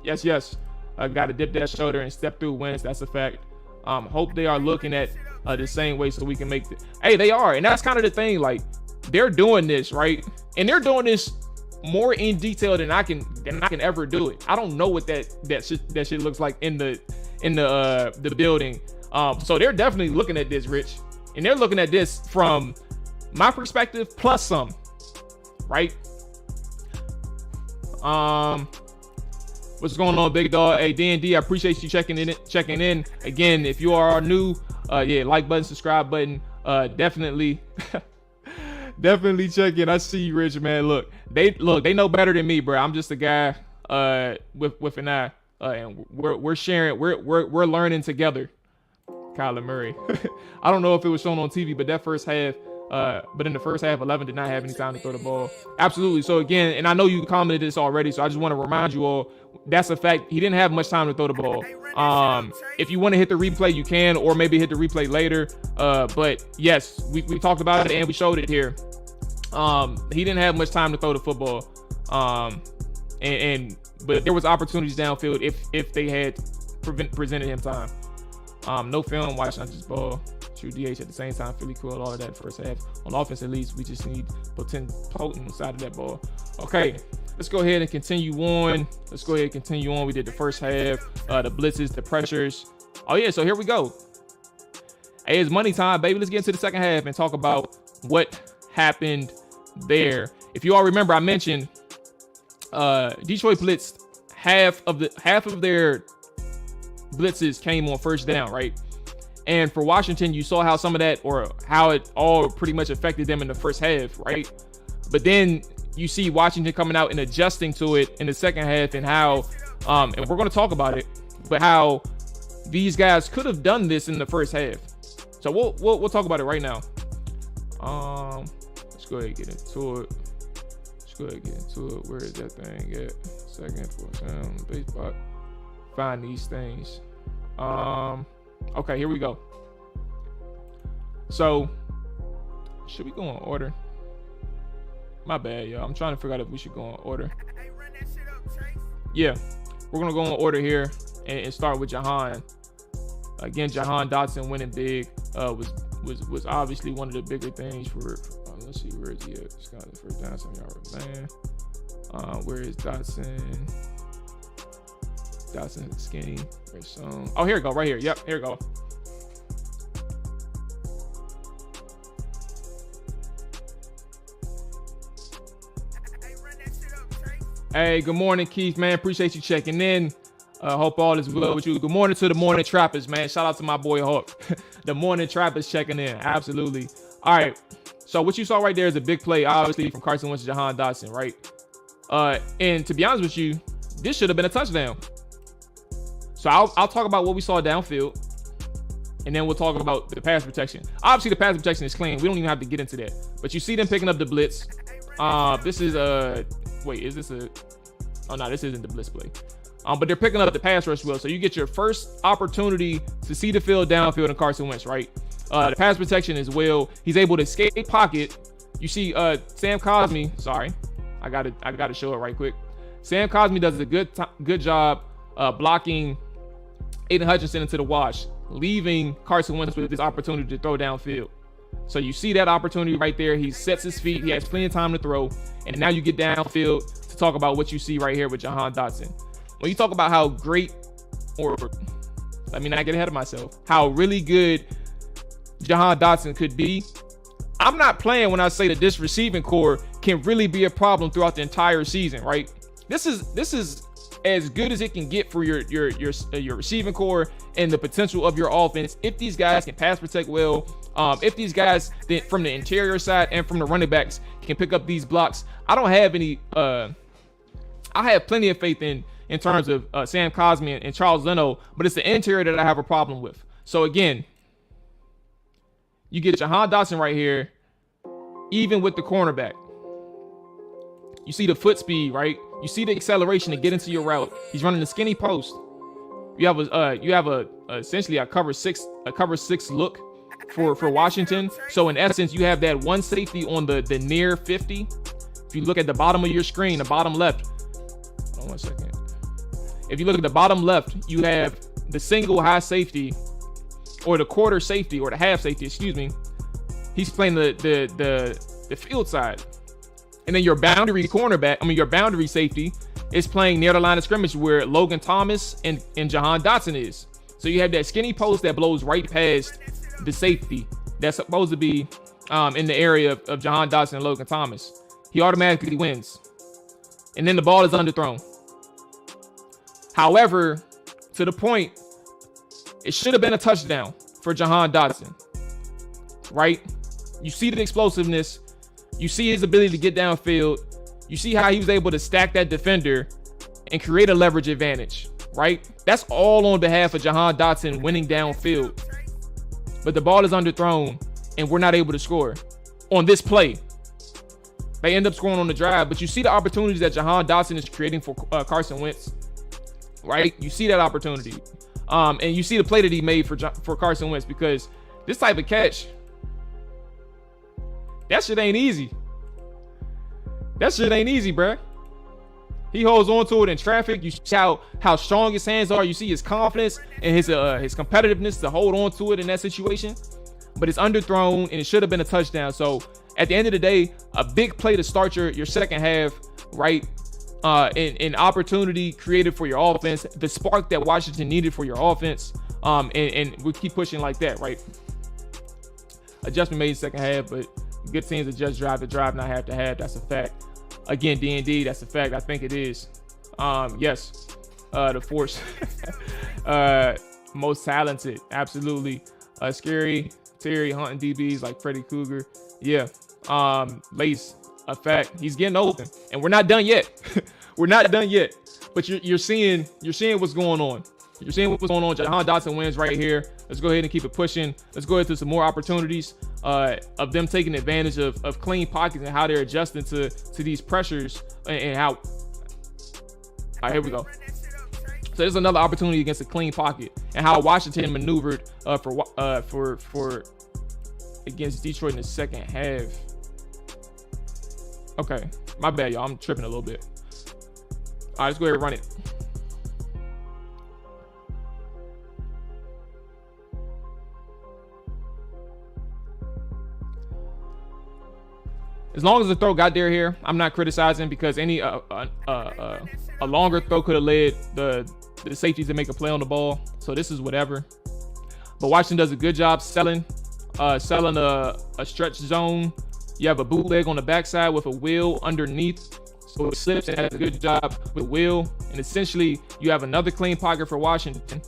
Yes. I got to dip that shoulder and step through Wentz. That's a fact. Hope they are looking at the same way so we can make it. Hey, they are, and that's kind of the thing. Like, they're doing this right, and they're doing this more in detail than I can ever do it. I don't know what that shit looks like in the building. So they're definitely looking at this, Rich, and they're looking at this from my perspective plus some, right? What's going on, big dog? Hey, D&D, I appreciate you checking in. Again, if you are new, like button, subscribe button, definitely. Definitely check in. I see you, Rich, man. Look, they know better than me, bro. I'm just a guy with an eye, and we're sharing. We're learning together. Kyler Murray. I don't know if it was shown on TV, but that first half, but in the first half, 11 did not have any time to throw the ball. Absolutely. So again, and I know you commented this already, so I just want to remind you all, that's a fact. He didn't have much time to throw the ball. If you want to hit the replay, you can, or maybe hit the replay later. But yes, we talked about it and we showed it here. He didn't have much time to throw the football. But there was opportunities downfield if they had presented him time. No film watching, I just ball. true DH at the same time. Philly called all of that first half. On offense, at least, we just need potent side of that ball. Okay, let's go ahead and continue on. We did the first half, the blitzes, the pressures. Oh, yeah, so here we go. Hey, it's money time, baby. Let's get into the second half and talk about what happened there. If you all remember, I mentioned Detroit blitzed half of their blitzes came on first down, right? And for Washington, you saw how some of that, or how it all pretty much affected them in the first half, right? But then you see Washington coming out and adjusting to it in the second half, and how, and we're going to talk about it, but how these guys could have done this in the first half. So we'll talk about it right now. Let's go ahead and get into it. Where is that thing at? Second for base spot. Find these things. Okay, here we go. So, should we go in order? My bad, y'all. I'm trying to figure out if we should go in order. Yeah, we're gonna go in order here and start with Jahan. Again, Jahan Dotson winning big was obviously one of the bigger things for. Let's see, where is he at? It's got the first down, 7-yard man. Where is Dotson? Dotson skinny. Oh, here we go, right here. Yep, here we go. Hey, good morning, Keith, man. Appreciate you checking in. Hope all is well with you. Good morning to the Morning Trappers, man. Shout out to my boy Hawk. The Morning Trappers checking in. Absolutely. All right. So what you saw right there is a big play, obviously, from Carson Wentz to Jahan Dotson, right? And to be honest with you, this should have been a touchdown. So I'll talk about what we saw downfield, and then we'll talk about the pass protection. Obviously, the pass protection is clean. We don't even have to get into that. But you see them picking up the blitz. This is wait, is this a? Oh no, this isn't the blitz play. But they're picking up the pass rush well. So you get your first opportunity to see the field downfield in Carson Wentz, right? The pass protection as well. He's able to escape pocket. You see, Sam Cosmi. Sorry, I gotta show it right quick. Sam Cosmi does a good job blocking Aiden Hutchinson into the wash, leaving Carson Wentz with this opportunity to throw downfield. So you see that opportunity right there. He sets his feet. He has plenty of time to throw. And now you get downfield to talk about what you see right here with Jahan Dotson. When you talk about how great, or let me not get ahead of myself, how really good Jahan Dotson could be, I'm not playing when I say that this receiving core can really be a problem throughout the entire season, right? This is as good as it can get for your receiving core and the potential of your offense if these guys can pass protect well. If these guys from the interior side and from the running backs can pick up these blocks, I don't have any. I have plenty of faith in terms of Sam Cosmi and Charles Leno, but it's the interior that I have a problem with. So again, you get Jahan Dotson right here, even with the cornerback. You see the foot speed, right? You see the acceleration to get into your route. He's running the skinny post. You have essentially a cover six look for Washington. So in essence, you have that one safety on the near 50. If you look at the bottom of your screen, the bottom left. Hold on 1 second. If you look at the bottom left, you have the single high safety, or the quarter safety, or the half safety, excuse me. He's playing the field side. And then your boundary safety is playing near the line of scrimmage where Logan Thomas and Jahan Dotson is. So you have that skinny post that blows right past the safety that's supposed to be in the area of Jahan Dotson and Logan Thomas. He automatically wins. And then the ball is underthrown. However, to the point, it should have been a touchdown for Jahan Dotson, right? You see the explosiveness. You see his ability to get downfield. You see how he was able to stack that defender and create a leverage advantage, right? That's all on behalf of Jahan Dotson winning downfield. But the ball is underthrown, and we're not able to score on this play. They end up scoring on the drive, but you see the opportunities that Jahan Dotson is creating for Carson Wentz, right? You see that opportunity. And you see the play that he made for Carson Wentz, because this type of catch, that shit ain't easy. That shit ain't easy, bruh. He holds on to it in traffic. You see how strong his hands are. You see his confidence and his competitiveness to hold on to it in that situation. but it's underthrown and it should have been a touchdown. So at the end of the day, a big play to start your second half, right? An opportunity created for your offense, the spark that Washington needed for your offense. And we keep pushing like that, right? Adjustment made in second half, but good teams adjust drive to drive, not half to half. That's a fact. Again, D&D, that's a fact. I think it is. Yes, the force, most talented, absolutely. Scary Terry hunting DBs like Freddy Cougar. Yeah. Lace, a fact. He's getting open, and we're not done yet. We're not done yet. But you're seeing what's going on. You're seeing what's going on. Jahan Dotson wins right here. Let's go ahead and keep it pushing. Let's go ahead to some more opportunities of them taking advantage of clean pockets and how they're adjusting to these pressures and how. All right, here we go. So there's another opportunity against a clean pocket and how Washington maneuvered for against Detroit in the second half. Okay, my bad, y'all. I'm tripping a little bit. All right, let's go ahead and run it. As long as the throw got there here, I'm not criticizing because any a longer throw could have led the safeties to make a play on the ball. So this is whatever. But Washington does a good job selling a stretch zone. You have a bootleg on the backside with a wheel underneath. So it slips and has a good job with wheel. And essentially, you have another clean pocket for Washington.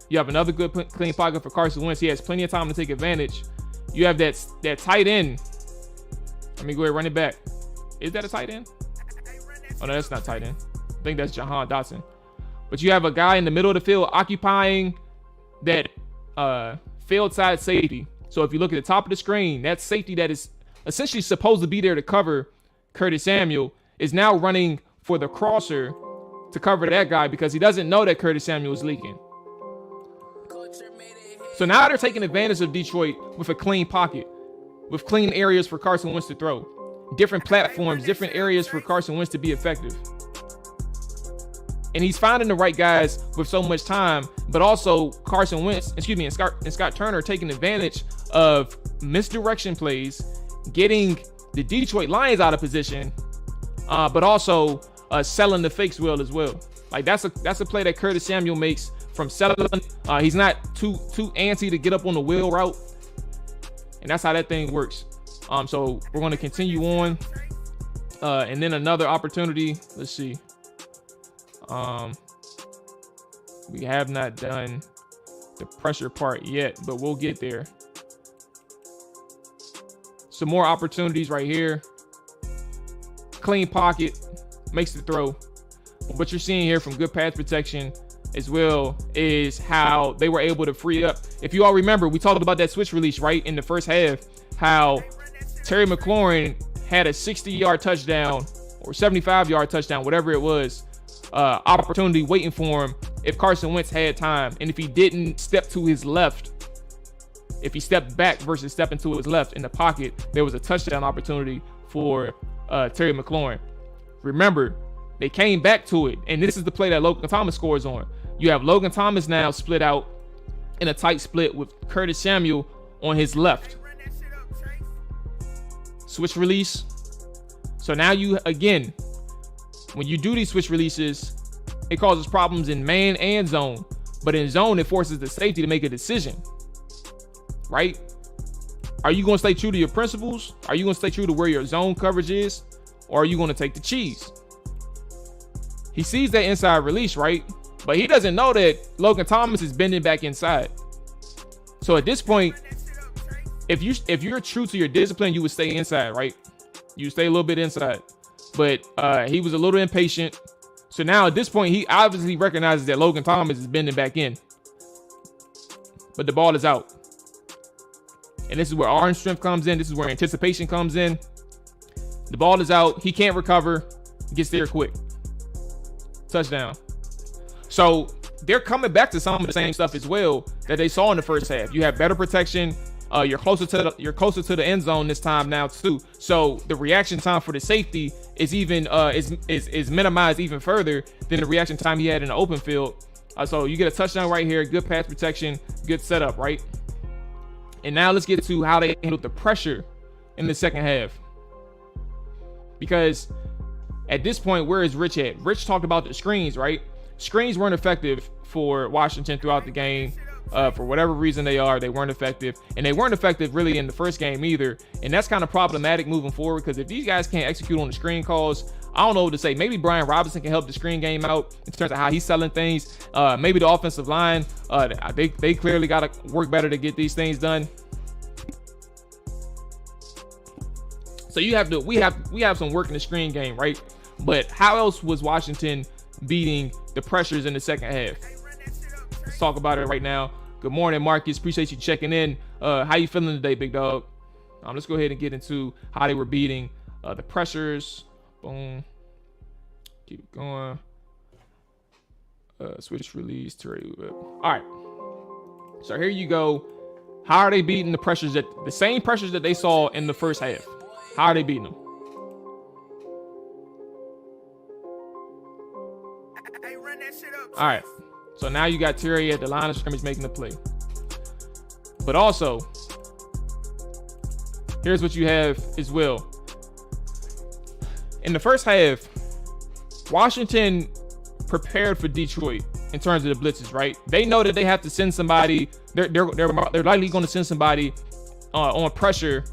You have another good clean pocket for Carson Wentz. He has plenty of time to take advantage. You have that tight end. Let me go ahead and run it back. Is that a tight end? Oh, no, that's not tight end. I think that's Jahan Dotson. But you have a guy in the middle of the field occupying that field side safety. So if you look at the top of the screen, that safety that is essentially supposed to be there to cover Curtis Samuel is now running for the crosser to cover that guy because he doesn't know that Curtis Samuel is leaking. So now they're taking advantage of Detroit with a clean pocket, with clean areas for Carson Wentz to throw. Different platforms, different areas for Carson Wentz to be effective. And he's finding the right guys with so much time, but also Carson Wentz, and Scott Turner taking advantage of misdirection plays, getting the Detroit Lions out of position, but also selling the fakes well as well. Like that's a play that Curtis Samuel makes from selling. He's not too antsy to get up on the wheel route. And that's how that thing works. So we're going to continue on. And then another opportunity. Let's see. We have not done the pressure part yet, but we'll get there. Some more opportunities right here. Clean pocket. Makes the throw. What you're seeing here from good pass protection as well is how they were able to free up. If you all remember, we talked about that switch release right in the first half, how Terry McLaurin had a 60-yard touchdown or 75-yard touchdown, whatever it was, opportunity waiting for him if Carson Wentz had time. And if he didn't step to his left, if he stepped back versus stepping to his left in the pocket, there was a touchdown opportunity for Terry McLaurin. Remember, they came back to it, and this is the play that Logan Thomas scores on. You have Logan Thomas now split out in a tight split with Curtis Samuel on his left. Switch release. So now you, again, when you do these switch releases, it causes problems in man and zone. But in zone, it forces the safety to make a decision, right? Are you going to stay true to your principles? Are you going to stay true to where your zone coverage is? Or are you going to take the cheese? He sees that inside release, right? But he doesn't know that Logan Thomas is bending back inside. So at this point, if you're true to your discipline, you would stay inside, right? You stay a little bit inside. But he was a little impatient. So now at this point, he obviously recognizes that Logan Thomas is bending back in. But the ball is out. And this is where arm strength comes in. This is where anticipation comes in. The ball is out. He can't recover. Gets there quick. Touchdown. So they're coming back to some of the same stuff as well that they saw in the first half. You have better protection. You're closer to the end zone this time now too. So the reaction time for the safety is even is minimized even further than the reaction time he had in the open field. So you get a touchdown right here. Good pass protection. Good setup, right? And now let's get to how they handled the pressure in the second half. Because at this point, where is Rich at? Rich talked about the screens, right? Screens weren't effective for Washington throughout the game. For whatever reason they weren't effective. And they weren't effective really in the first game either. And that's kind of problematic moving forward, because if these guys can't execute on the screen calls, I don't know what to say. Maybe Brian Robinson can help the screen game out in terms of how he's selling things. Maybe the offensive line, they clearly got to work better to get these things done. So we have some work in the screen game, right? But how else was Washington beating the pressures in the second half? Let's talk about it right now. Good morning, Marcus. Appreciate you checking in. How you feeling today, big dog? Let's go ahead and get into how they were beating the pressures. Boom. Keep it going. Switch release. All right. So here you go. How are they beating the pressures the same pressures that they saw in the first half? How are they beating them? All right. So now you got Terry at the line of scrimmage making the play. But also, here's what you have as well. In the first half, Washington prepared for Detroit in terms of the blitzes, right? They know that they have to send somebody. They're likely going to send somebody on pressure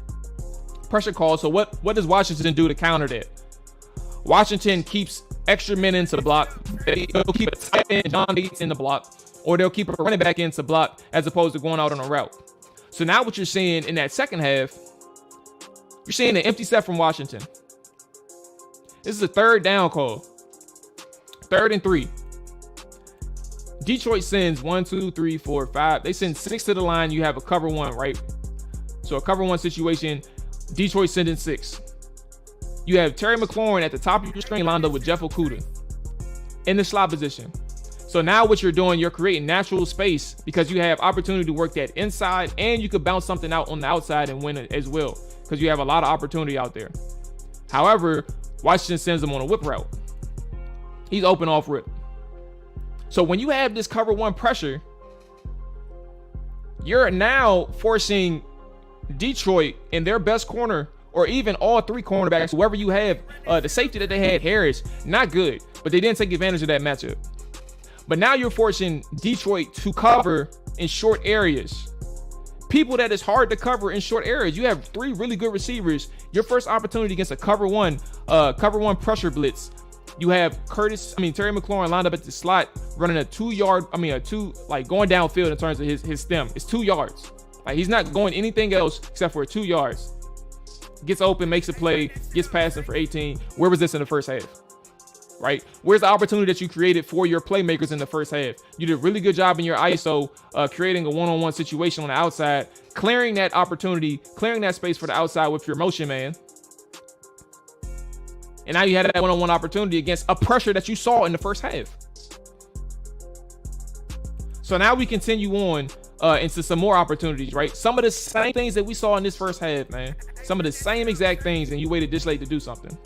calls. So what does Washington do to counter that? Washington keeps extra men into the block. They'll keep a tight end, John Bates, in the block, or they'll keep a running back into block as opposed to going out on a route. So now what you're seeing in that second half, you're seeing an empty set from Washington. This is a third down call. 3rd and 3. Detroit sends 1, 2, 3, 4, 5. They send 6 to the line. You have a cover 1, right? So a cover 1 situation. Detroit sending 6. You have Terry McLaurin at the top of your screen lined up with Jeff Okudah in the slot position. So now what you're doing, you're creating natural space because you have opportunity to work that inside, and you could bounce something out on the outside and win it as well because you have a lot of opportunity out there. However, Washington sends him on a whip route. He's open off rip. So when you have this cover 1 pressure, you're now forcing Detroit in their best corner, or even all 3 cornerbacks, whoever you have. The safety that they had, Harris, not good, but they didn't take advantage of that matchup. But now you're forcing Detroit to cover in short areas. People that is hard to cover in short areas. You have 3 really good receivers. Your first opportunity against a cover 1 pressure blitz. You have Terry McLaurin lined up at the slot, running going downfield in terms of his stem. It's 2 yards. Like, he's not going anything else except for 2 yards. Gets open, makes a play, gets passing for 18. Where was this in the first half? Right? Where's the opportunity that you created for your playmakers in the first half? You did a really good job in your ISO, creating a one-on-one situation on the outside, clearing that opportunity, clearing that space for the outside with your motion man. And now you had that one-on-one opportunity against a pressure that you saw in the first half. So now we continue on into some more opportunities, right? Some of the same things that we saw in this first half, man. Some of the same exact things, and you waited this late to do something.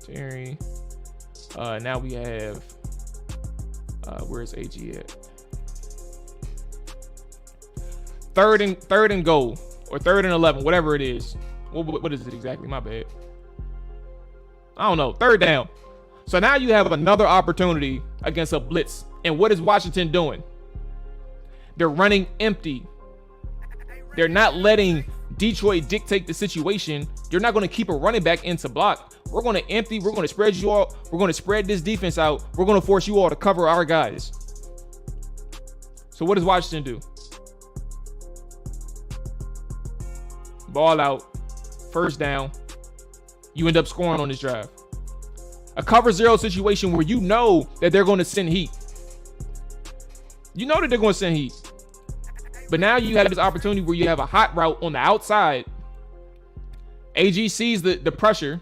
Terry. Now we have, where's AG at? Third and goal, or 3rd and 11, whatever it is. What is it exactly? My bad. I don't know. 3rd down. So now you have another opportunity against a blitz. And what is Washington doing? They're running empty. They're not letting Detroit dictate the situation. You're not going to keep a running back into block. We're going to empty. We're going to spread you all. We're going to spread this defense out. We're going to force you all to cover our guys. So what does Washington do? Ball out. 1st down. You end up scoring on this drive. A cover 0 situation where you know that they're going to send heat. You know that they're going to send heat. But now you have this opportunity where you have a hot route on the outside. AG sees the pressure,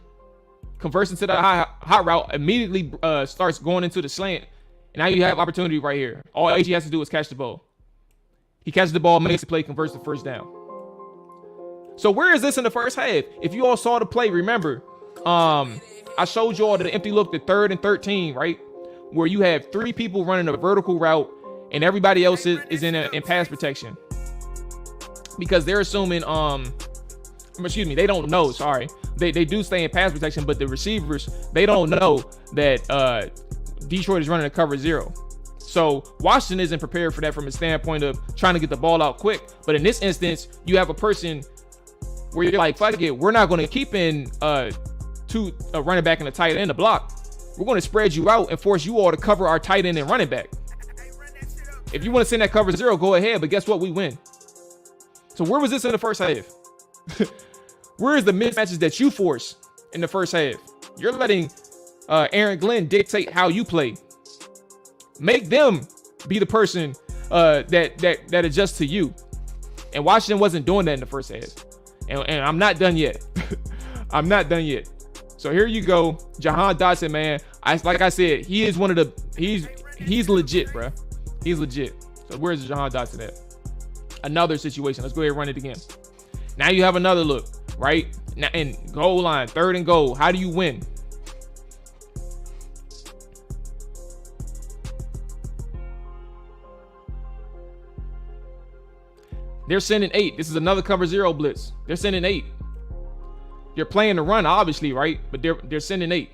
converts into the hot route, immediately starts going into the slant. And now you have opportunity right here. All AG has to do is catch the ball. He catches the ball, makes the play, converts the 1st down. So where is this in the first half? If you all saw the play, remember, I showed you all the empty look, the 3rd and 13, right? Where you have 3 people running a vertical route and everybody else is in pass protection. because they're assuming they don't know. Sorry, they do stay in pass protection, but the receivers, they don't know that Detroit is running a cover 0. So Washington isn't prepared for that from a standpoint of trying to get the ball out quick. But in this instance, you have a person where you're like, fuck it, we're not going to keep in two running back and a tight end to block. We're going to spread you out and force you all to cover our tight end and running back. If you want to send that cover 0, go ahead. But guess what? We win. So where was this in the first half? Where is the mismatches that you force in the first half? You're letting Aaron Glenn dictate how you play. Make them be the person that adjusts to you. And Washington wasn't doing that in the first half. And I'm not done yet. I'm not done yet. So here you go, Jahan Dotson, man. Like I said, he is one of the he's legit, bro. He's legit. So where's Jahan Dotson at? Another situation. Let's go ahead and run it again. Now you have another look, right? Now in goal line, 3rd and goal. How do you win? They're sending 8. This is another cover 0 blitz. They're sending 8. You're playing the run, obviously, right? But they're sending 8.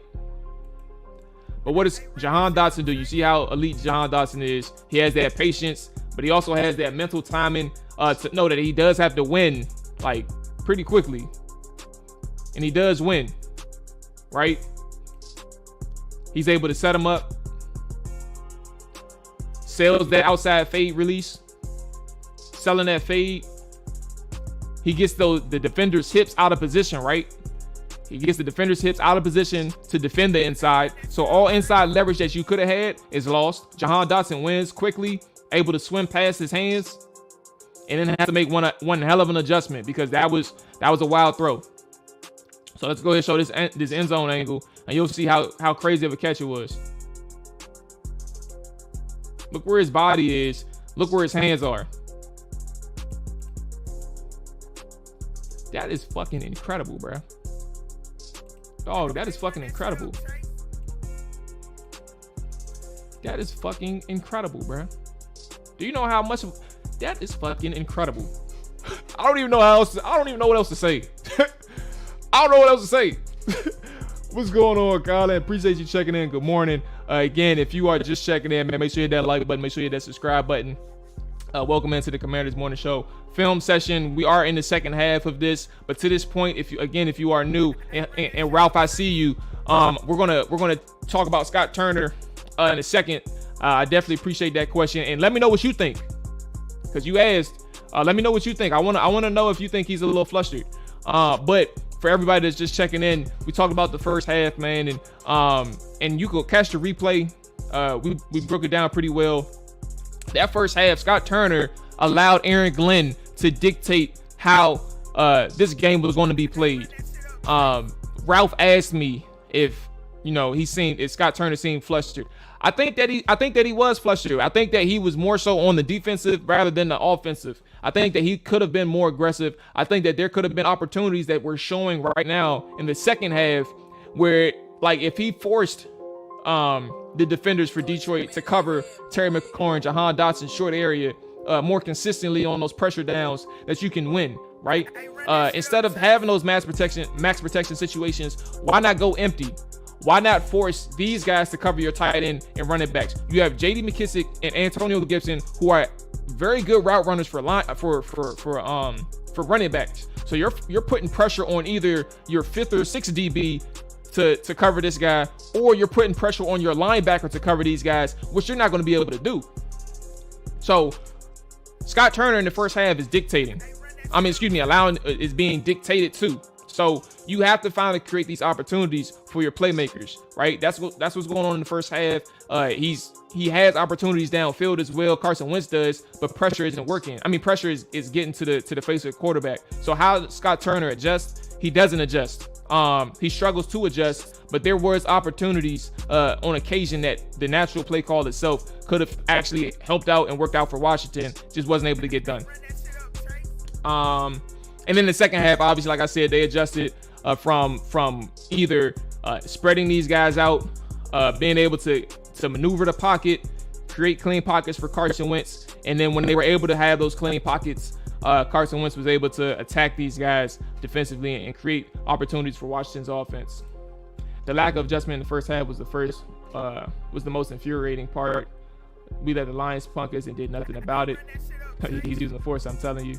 But what does Jahan Dotson do? You see how elite Jahan Dotson is. He has that patience, but he also has that mental timing to know that he does have to win like pretty quickly. And he does win, right? He's able to set him up. Sells that outside fade release. Selling that fade. He gets the defender's hips out of position, right? He gets the defender's hips out of position to defend the inside. So all inside leverage that you could have had is lost. Jahan Dotson wins quickly, able to swim past his hands, and then has to make one hell of an adjustment because that was a wild throw. So let's go ahead and show this end zone angle, and you'll see how crazy of a catch it was. Look where his body is. Look where his hands are. That is fucking incredible, bro. Dog, that is fucking incredible. That is fucking incredible, bro. Do you know how much of that is fucking incredible? I don't even know what else to say. I don't know what else to say. What's going on, Colin? Appreciate you checking in. Good morning. Again, if you are just checking in, man, make sure you hit that like button. Make sure you hit that subscribe button. Welcome into the Commanders Morning Show film session. We are in the second half of this, but to this point, if you are new, and Ralph, I see you. We're gonna talk about Scott Turner in a second. I definitely appreciate that question, and let me know what you think, because you asked. Let me know what you think. I wanna know if you think he's a little flustered. But for everybody that's just checking in, we talked about the first half, man, and you could catch the replay. We broke it down pretty well. That first half, Scott Turner allowed Aaron Glenn to dictate how this game was going to be played. Ralph asked me if Scott Turner seemed flustered. I think that he was flustered. I think that he was more so on the defensive rather than the offensive. I think that he could have been more aggressive. I think that there could have been opportunities that we're showing right now in the second half where, like, if he forced the defenders for Detroit to cover Terry McLaurin, Jahan Dotson short area more consistently on those pressure downs, that you can win, right? Instead of having those max protection situations, why not go empty? Why not force these guys to cover your tight end and running backs? You have J.D. McKissick and Antonio Gibson, who are very good route runners for running backs. So you're putting pressure on either your 5th or 6th DB to cover this guy, or you're putting pressure on your linebacker to cover these guys, which you're not going to be able to do. So Scott Turner in the first half is is being dictated to. So you have to finally create these opportunities for your playmakers, right? That's what's going on in the first half. He has opportunities downfield as well. Carson Wentz does, but pressure isn't working. I mean, pressure is getting to the face of the quarterback. So how does Scott Turner adjust? He doesn't adjust. He struggles to adjust, but there was opportunities on occasion that the natural play call itself could have actually helped out and worked out for Washington. Just wasn't able to get done. And then the second half, obviously, like I said, they adjusted from either spreading these guys out, being able to maneuver the pocket, create clean pockets for Carson Wentz, and then when they were able to have those clean pockets, Carson Wentz was able to attack these guys defensively and create opportunities for Washington's offense. The lack of adjustment in the first half was the most infuriating part. We let the Lions punk us and did nothing about it. He's using the force, I'm telling you.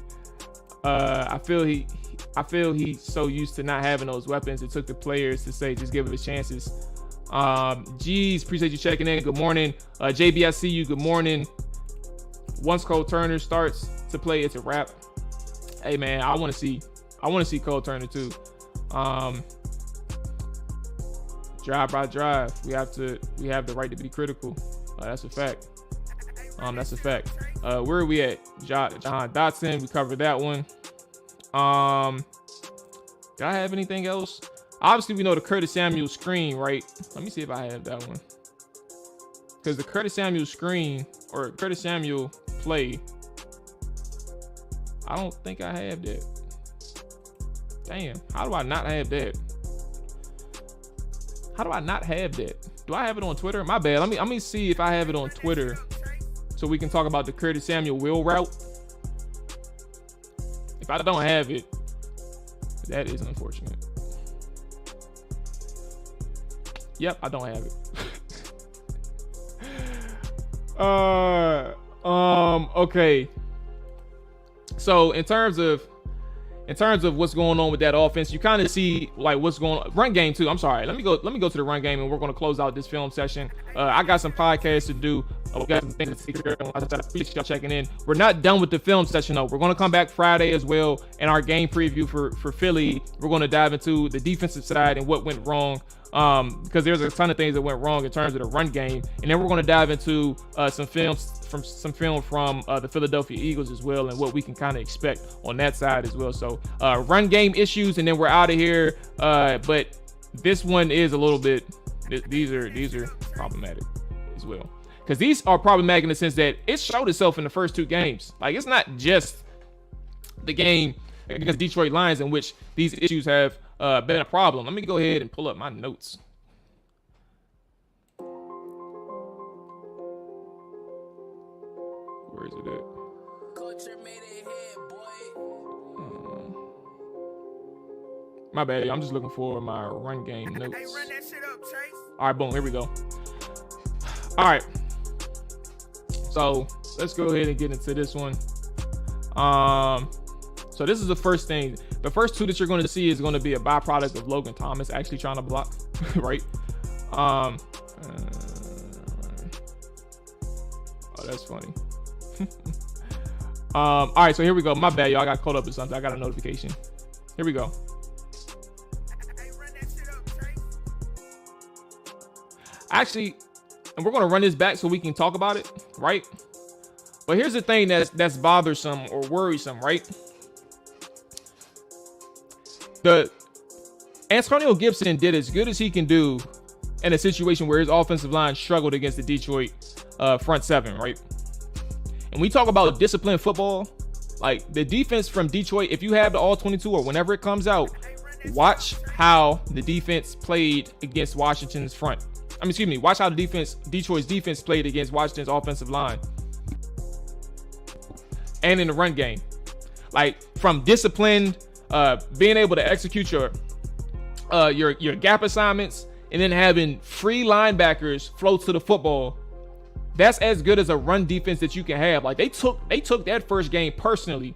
I feel he's so used to not having those weapons. It took the players to say, just give it a chances. Geez, appreciate you checking in. Good morning. JB, I see you. Good morning. Once Cole Turner starts to play, it's a wrap. Hey man, I want to see Cole Turner too. Drive by drive, we have the right to be critical. That's a fact. That's a fact. Where are we at? John Dotson, we covered that one. Did I have anything else? Obviously, we know the Curtis Samuel screen, right? Let me see if I have that one. Because the Curtis Samuel screen or Curtis Samuel play, I don't think I have that. Damn, how do I not have that? How do I not have that? Do I have it on Twitter? My bad. Let me see if I have it on Twitter so we can talk about the Curtis Samuel wheel route. If I don't have it, that is unfortunate. Yep, I don't have it. Okay. So in terms of what's going on with that offense, you kind of see like what's going on. Run game too. I'm sorry. Let me go to the run game, and we're going to close out this film session. I got some podcasts to do. We got some things to see here. I appreciate y'all checking in. We're not done with the film session though. We're going to come back Friday as well, and our game preview for Philly. We're going to dive into the defensive side and what went wrong. Because there's a ton of things that went wrong in terms of the run game, and then we're going to dive into some film from the Philadelphia Eagles as well, and what we can kind of expect on that side as well. So run game issues, and then we're out of here. But this one is a little bit. These are problematic as well, because these are problematic in the sense that it showed itself in the first two games. Like, it's not just the game against Detroit Lions in which these issues have been a problem. Let me go ahead and pull up my notes. Where is it at? My bad. I'm just looking for my run game notes. All right, boom. Here we go. All right. So let's go ahead and get into this one. So this is the first thing. The first two that you're going to see is going to be a byproduct of Logan Thomas actually trying to block, right? Oh, that's funny. All right, so here we go. My bad, y'all. I got caught up with something. I got a notification. Here we go. Actually, and we're going to run this back so we can talk about it, right? But here's the thing that's bothersome or worrisome, right? The Antonio Gibson did as good as he can do in a situation where his offensive line struggled against the Detroit front seven, right? And we talk about disciplined football, like the defense from Detroit. If you have the all 22 or whenever it comes out, watch how the defense played against Washington's front. Watch how Detroit's defense played against Washington's offensive line and in the run game. Like, from disciplined, being able to execute your gap assignments and then having free linebackers float to the football. That's as good as a run defense that you can have. Like, they took that first game personally.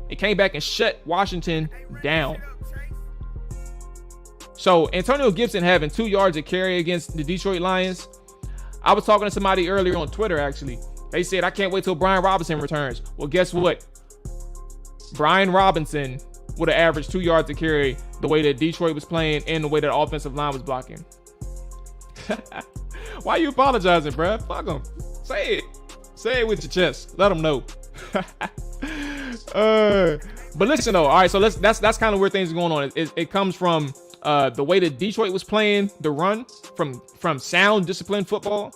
It came back and shut Washington down. So Antonio Gibson having 2 yards of carry against the Detroit Lions. I was talking to somebody earlier on Twitter, actually. They said, I can't wait till Brian Robinson returns. Well, guess what? Brian Robinson would have averaged 2 yards of carry the way that Detroit was playing and the way that the offensive line was blocking. Why are you apologizing, bruh? Fuck them. Say it. Say it with your chest. Let them know. But listen, though. All right, so that's kind of where things are going on. It comes from the way that Detroit was playing the run, from sound, disciplined football.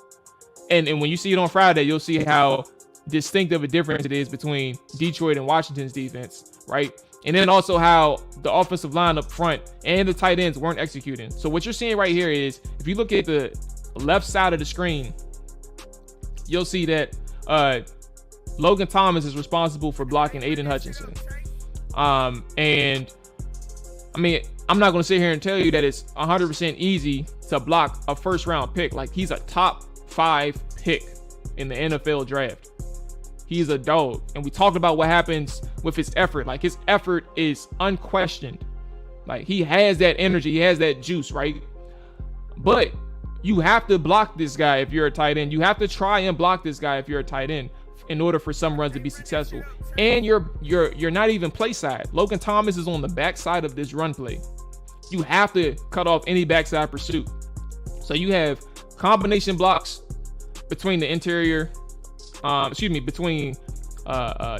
And when you see it on Friday, you'll see how distinctive a difference it is between Detroit and Washington's defense, right? And then also how the offensive line up front and the tight ends weren't executing. So what you're seeing right here is, if you look at the left side of the screen, you'll see that Logan Thomas is responsible for blocking Aiden Hutchinson. And I mean, I'm not going to sit here and tell you that it's 100% easy to block a first round pick. Like, he's a top 5 pick in the NFL draft. He's a dog. And we talked about what happens with his effort. Like, his effort is unquestioned. Like, he has that energy. He has that juice, right? But you have to block this guy if you're a tight end. You have to try and block this guy if you're a tight end in order for some runs to be successful. And you're not even play side. Logan Thomas is on the backside of this run play. You have to cut off any backside pursuit. So you have combination blocks between the interior, between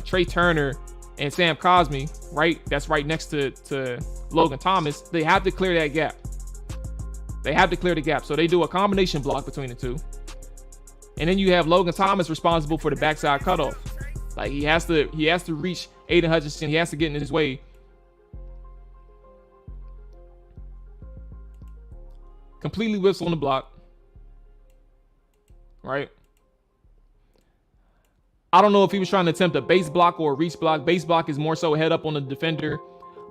Trey Turner and Sam Cosmi, right? That's right next to Logan Thomas. They have to clear that gap. They have to clear the gap. So they do a combination block between the two. And then you have Logan Thomas responsible for the backside cutoff. Like, he has to reach Aiden Hutchinson. He has to get in his way. Completely whiffs on the block. Right? I don't know if he was trying to attempt a base block or a reach block. Base block is more so head up on the defender.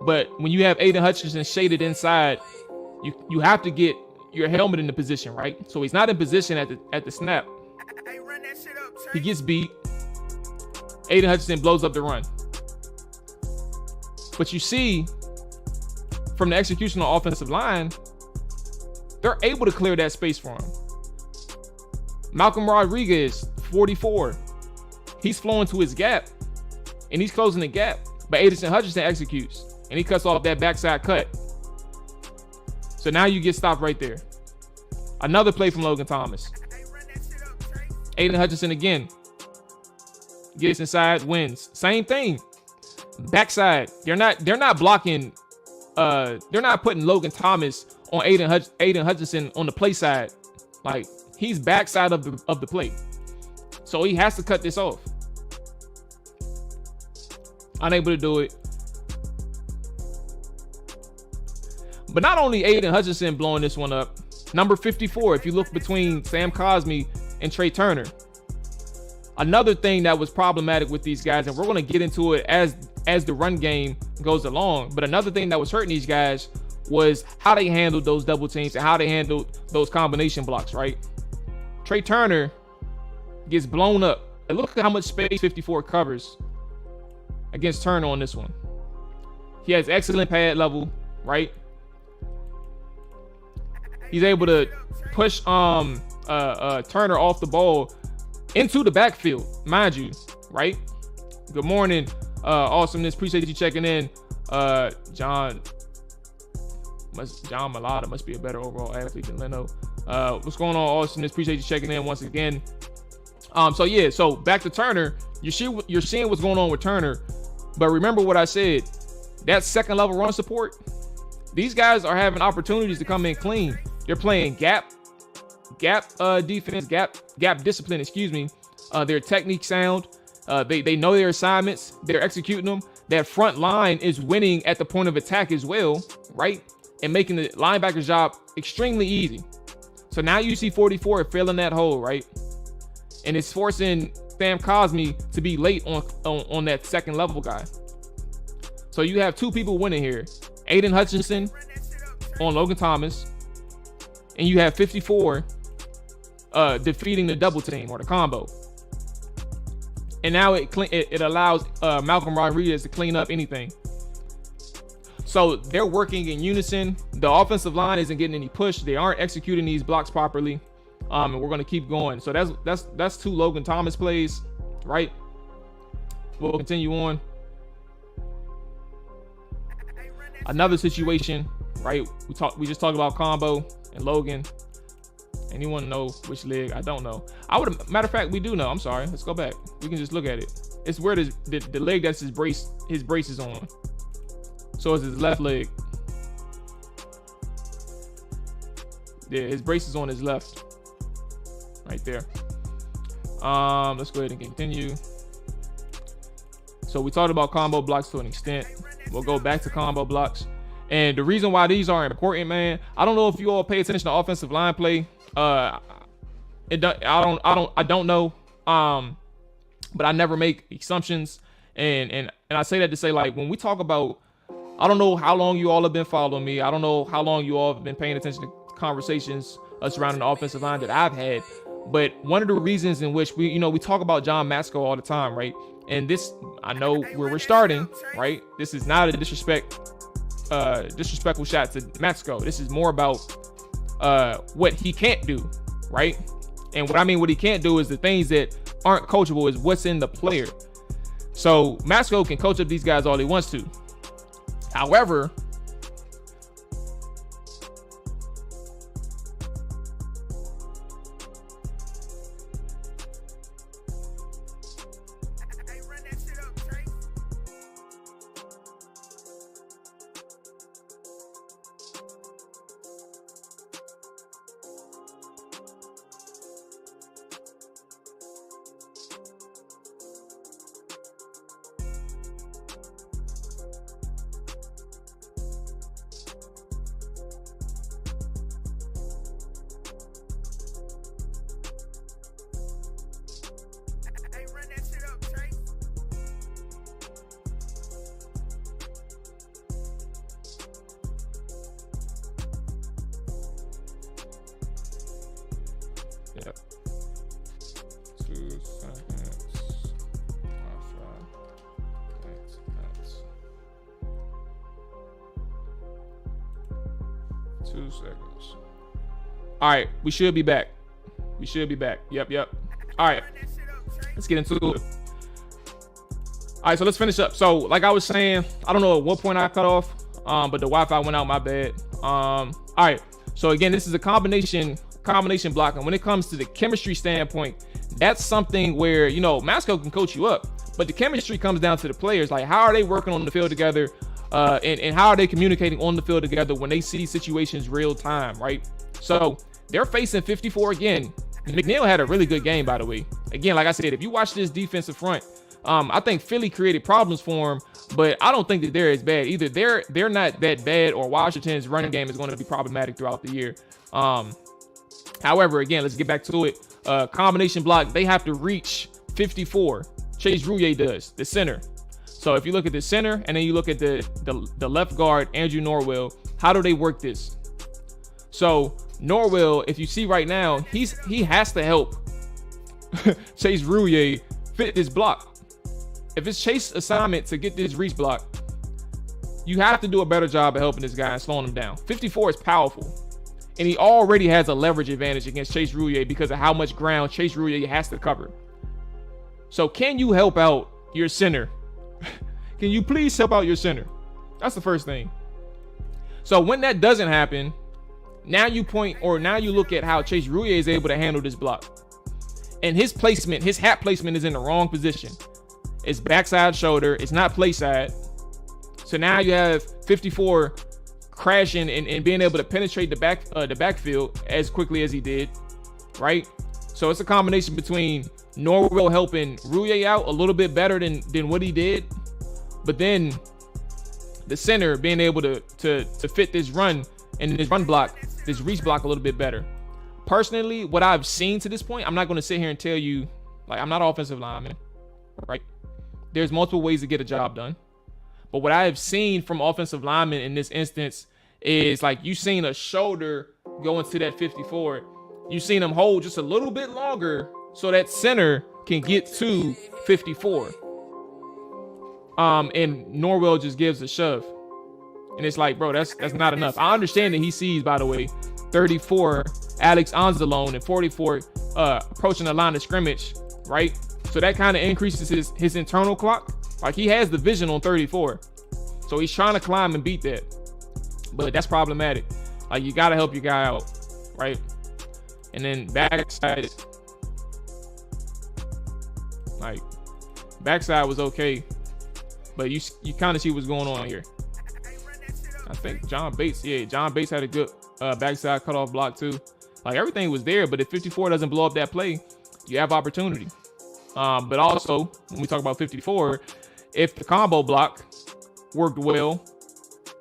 But when you have Aiden Hutchinson shaded inside, you have to get your helmet in the position, right? So he's not in position at the snap. He gets beat. Aiden Hutchinson blows up the run. But you see, from the execution on offensive line, they're able to clear that space for him. Malcolm Rodriguez, 44. He's flowing to his gap, and he's closing the gap. But Aiden Hutchinson executes, and he cuts off that backside cut. So now you get stopped right there. Another play from Logan Thomas. Aiden Hutchinson again. Gets inside, wins. Same thing. Backside. They're not blocking. They're not putting Logan Thomas on Aiden Hutchinson on the play side. Like, he's backside of the play. So he has to cut this off. Unable to do it. But not only Aiden Hutchinson blowing this one up. Number 54, if you look between Sam Cosmi and Trey Turner. Another thing that was problematic with these guys, and we're going to get into it as the run game goes along, but another thing that was hurting these guys was how they handled those double teams and how they handled those combination blocks, right? Trey Turner gets blown up. And look at how much space 54 covers against Turner on this one. He has excellent pad level, right? He's able to push Turner off the ball into the backfield, mind you, right? Good morning, awesomeness. Appreciate you checking in. John Malata must be a better overall athlete than Leno. What's going on, awesomeness? Appreciate you checking in once again. So back to Turner. You're seeing what's going on with Turner, but remember what I said. That second level run support, these guys are having opportunities to come in clean. They're playing gap defense, gap discipline, excuse me. Their technique sound. They know their assignments. They're executing them. That front line is winning at the point of attack as well, right? And making the linebacker's job extremely easy. So now you see 44 filling that hole, right? And it's forcing Sam Cosmi to be late on that second level guy. So you have two people winning here. Aiden Hutchinson on Logan Thomas. And you have 54 defeating the double team or the combo. And now it allows Malcolm Rodriguez to clean up anything. So they're working in unison. The offensive line isn't getting any push. They aren't executing these blocks properly. And we're going to keep going. So that's two Logan Thomas plays, right? We'll continue on. Another situation, right? We just talked about combo and Logan. Anyone know which leg? I don't know. Matter of fact, we do know. I'm sorry. Let's go back. We can just look at it. It's where the leg that's his brace is on. So it's his left leg. Yeah, his brace is on his left. Right there. Let's go ahead and continue. So we talked about combo blocks to an extent. We'll go back to combo blocks. And the reason why these are important, man, I don't know if you all pay attention to offensive line play. I don't know. but I never make assumptions. And I say that to say, like, when we talk about, I don't know how long you all have been following me. I don't know how long you all have been paying attention to conversations surrounding the offensive line that I've had. But one of the reasons in which we talk about John Masco all the time, right? And I know where we're starting, right? This is not a disrespectful shot to Masco. This is more about what he can't do, right? And what I mean what he can't do is the things that aren't coachable is what's in the player. So Masco can coach up these guys all he wants to. However, run that shit up, Trace. Run that shit up, Trace. Yep. 2 seconds. That's 2 seconds. All right, we should be back. Yep. All right, Run that shit up, Trace. let's get into it. All right, so let's finish up. So, like I was saying, I don't know at what point I cut off, but the Wi-Fi went out. My bad. All right. So again, this is a combination block, and when it comes to the chemistry standpoint, that's something where Masco can coach you up, but the chemistry comes down to the players. Like, how are they working on the field together, and how are they communicating on the field together when they see situations real time, right? So they're facing 54 again. McNeil had a really good game, by the way. Again, like I said, if you watch this defensive front, I think Philly created problems for him, but I don't think that they're as bad either. They're not that bad, or Washington's running game is going to be problematic throughout the year. However, again, let's get back to it. Combination block, they have to reach 54. Chase Rouillet does, the center. So if you look at the center and then you look at the left guard, Andrew Norwell, how do they work this? So Norwell, if you see right now, he has to help Chase Rouillet fit this block. If it's Chase's assignment to get this reach block, you have to do a better job of helping this guy and slowing him down. 54 is powerful. And he already has a leverage advantage against Chase Rouillet because of how much ground Chase Rouillet has to cover. So can you help out your center? Can you please help out your center? That's the first thing. So when that doesn't happen, now you look at how Chase Rouillet is able to handle this block. And his placement, his hat placement is in the wrong position. It's backside shoulder. It's not play side. So now you have 54 crashing and being able to penetrate the backfield as quickly as he did, right? So it's a combination between Norwell helping Rouillet out a little bit better than what he did, but then the center being able to fit this run and this run block, this reach block a little bit better. Personally, what I've seen to this point, I'm not going to sit here and tell you, like, I'm not an offensive lineman, right? There's multiple ways to get a job done. But what I have seen from offensive linemen in this instance is, like, you seen a shoulder go into that 54. You seen him hold just a little bit longer so that center can get to 54. And Norwell just gives a shove. And it's like, bro, that's not enough. I understand that he sees, by the way, 34 Alex Anzalone and 44 approaching the line of scrimmage, right? So that kind of increases his internal clock. Like, he has the vision on 34. So he's trying to climb and beat that. But that's problematic. Like, you got to help your guy out, right? And then backside was okay. But you kind of see what's going on here. I think John Bates had a good backside cutoff block too. Like, everything was there, but if 54 doesn't blow up that play, you have opportunity. But also, when we talk about 54, if the combo block worked well,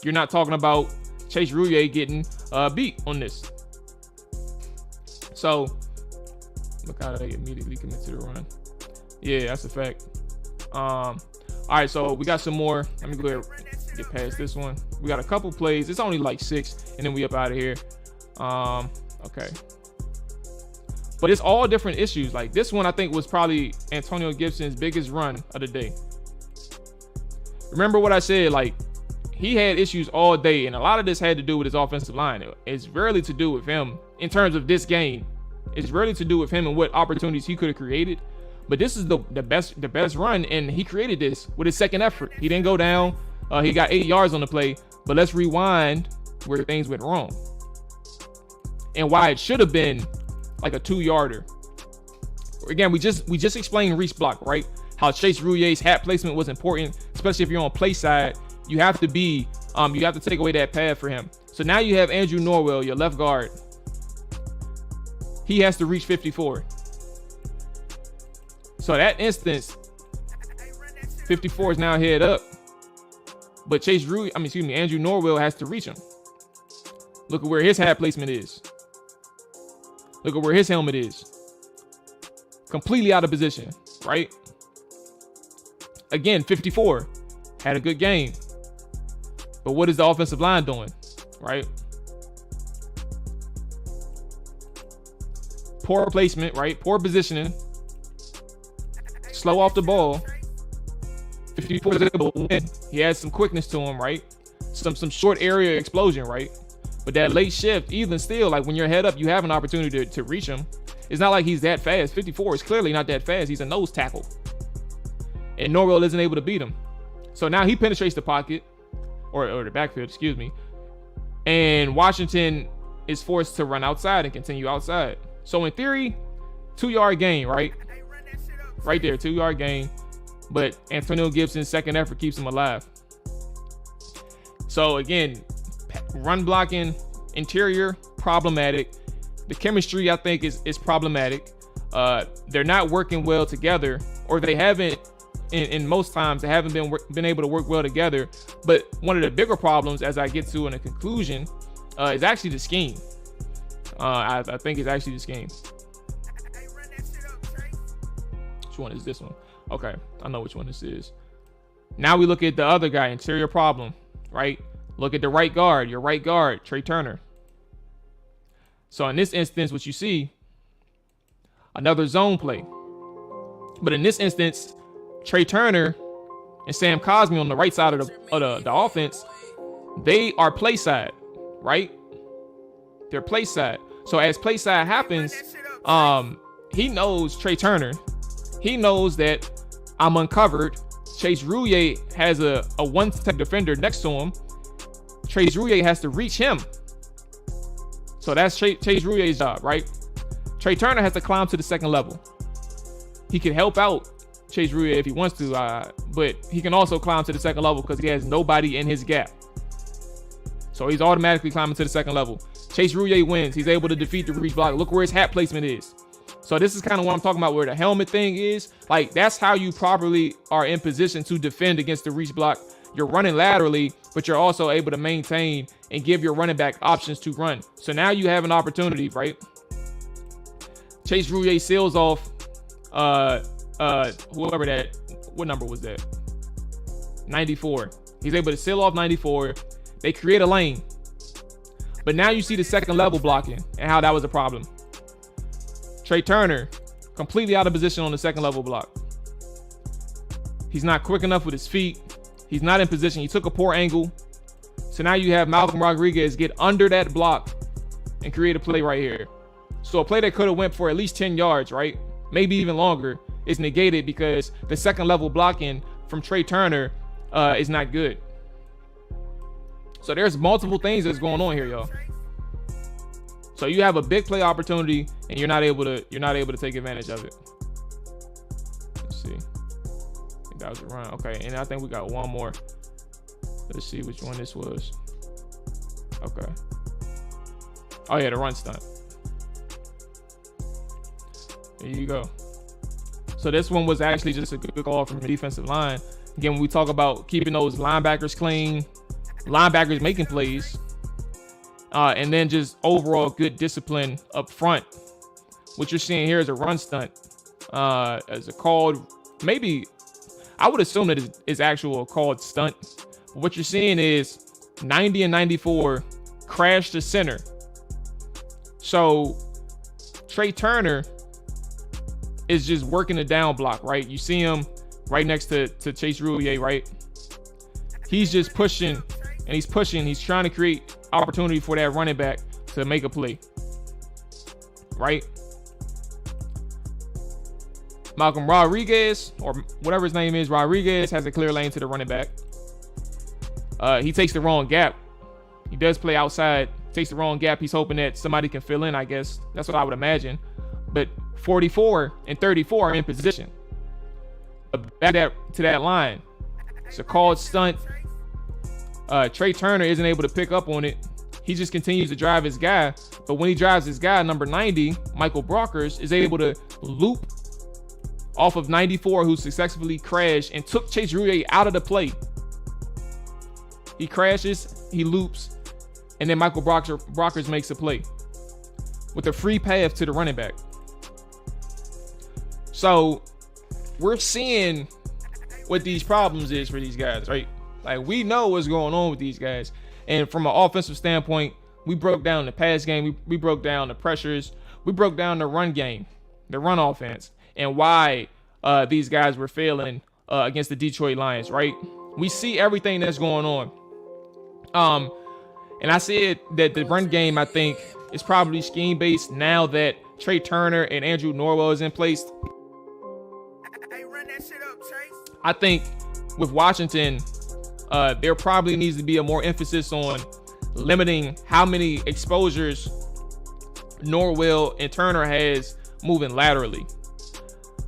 you're not talking about Chase Rouillet getting beat on this. So look how they immediately commit to the run. Yeah, that's a fact. All right, so we got some more. Let me go ahead and get past this one. We got a couple plays. It's only like 6, and then we up out of here. Okay. But it's all different issues. Like this one, I think was probably Antonio Gibson's biggest run of the day. Remember what I said? Like he had issues all day, and a lot of this had to do with his offensive line. It's rarely to do with him in terms of this game. It's rarely to do with him and what opportunities he could have created. But this is the best run, and he created this with his second effort. He didn't go down. He got 8 yards on the play. But let's rewind where things went wrong and why it should have been like a 2-yarder. Again, we just explained Reese block, right? How Chase Rouillet's hat placement was important, especially if you're on play side. You have to be, you have to take away that pad for him. So now you have Andrew Norwell, your left guard. He has to reach 54. So that instance, 54 is now head up, but Andrew Norwell has to reach him. Look at where his hat placement is. Look at where his helmet is. Completely out of position, right? Again, 54 had a good game, but what is the offensive line doing, right? Poor placement, right? Poor positioning. Slow off the ball. 54 is able to win. He has some quickness to him, right? Some short area explosion, right? But that late shift, even still, like when you're head up, you have an opportunity to reach him. It's not like he's that fast. 54 is clearly not that fast. He's a nose tackle. And Norwell isn't able to beat him. So now he penetrates the pocket, or the backfield, excuse me. And Washington is forced to run outside and continue outside. So in theory, 2-yard gain, right? Right there, 2-yard gain. But Antonio Gibson's second effort keeps him alive. So again, run blocking, interior, problematic. The chemistry, I think, is problematic. They're not working well together, or they haven't, in most times, they haven't been able to work well together. But one of the bigger problems, as I get to in a conclusion, is actually the scheme. I think it's actually the scheme. Which one is this one? Okay, I know which one this is. Now we look at the other guy, interior problem, right? Look at the right guard, your right guard, Trey Turner. So in this instance, what you see, another zone play. But in this instance, Trey Turner and Sam Cosmi on the right side of the offense, they are play side, right? They're play side. So as play side happens, he knows Trey Turner. He knows that I'm uncovered. Chase Rouillet has a one-step defender next to him. Chase Rouillet has to reach him. So that's Chase Rouillet's job, right? Trey Turner has to climb to the second level. He can help out Chase Rouillet if he wants to, but he can also climb to the second level because he has nobody in his gap. So he's automatically climbing to the second level. Chase Rouillet wins. He's able to defeat the reach block. Look where his hat placement is. So this is kind of what I'm talking about, where the helmet thing is. Like, that's how you properly are in position to defend against the reach block. You're running laterally, but you're also able to maintain and give your running back options to run. So now you have an opportunity, right? Chase Rouillet seals off whoever that, what number was that? 94. He's able to seal off 94. They create a lane. But now you see the second level blocking and how that was a problem. Trey Turner, completely out of position on the second level block. He's not quick enough with his feet. He's not in position. He took a poor angle. So now you have Malcolm Rodriguez get under that block and create a play right here. So a play that could have went for at least 10 yards, right? Maybe even longer, is negated because the second level blocking from Trey Turner is not good. So there's multiple things that's going on here, y'all. So you have a big play opportunity and you're not able to take advantage of it. Let's see. I think that was a run. Okay, and I think we got one more. Let's see which one this was. Okay. Oh yeah, the run stunt. There you go. So this one was actually just a good call from the defensive line. Again, when we talk about keeping those linebackers clean, linebackers making plays, and then just overall good discipline up front. What you're seeing here is a run stunt. as a called, maybe I would assume that it's actual called stunt. But what you're seeing is 90 and 94 crash to center. So Trey Turner is just working the down block, right? You see him right next to Chase Roullier, right? He's just pushing and he's pushing. He's trying to create opportunity for that running back to make a play, right? Malcolm Rodriguez, or whatever his name is, Rodriguez has a clear lane to the running back. He takes the wrong gap. He does play outside, takes the wrong gap. He's hoping that somebody can fill in, I guess. That's what I would imagine. But 44 and 34 are in position. Back to that line. It's a called stunt. Trey Turner isn't able to pick up on it. He just continues to drive his guy. But when he drives his guy, number 90, Michael Brockers, is able to loop off of 94, who successfully crashed and took Chase Roullier out of the play. He crashes, he loops, and then Michael Brockers makes a play with a free path to the running back. So we're seeing what these problems is for these guys, right? Like, we know what's going on with these guys. And from an offensive standpoint, we broke down the pass game. We broke down the pressures. We broke down the run game, the run offense, and why these guys were failing against the Detroit Lions, right? We see everything that's going on. And I said that the run game, I think, is probably scheme-based now that Trey Turner and Andrew Norwell is in place. Hey, run that shit up, Chase. I think with Washington, there probably needs to be a more emphasis on limiting how many exposures Norwell and Turner has moving laterally.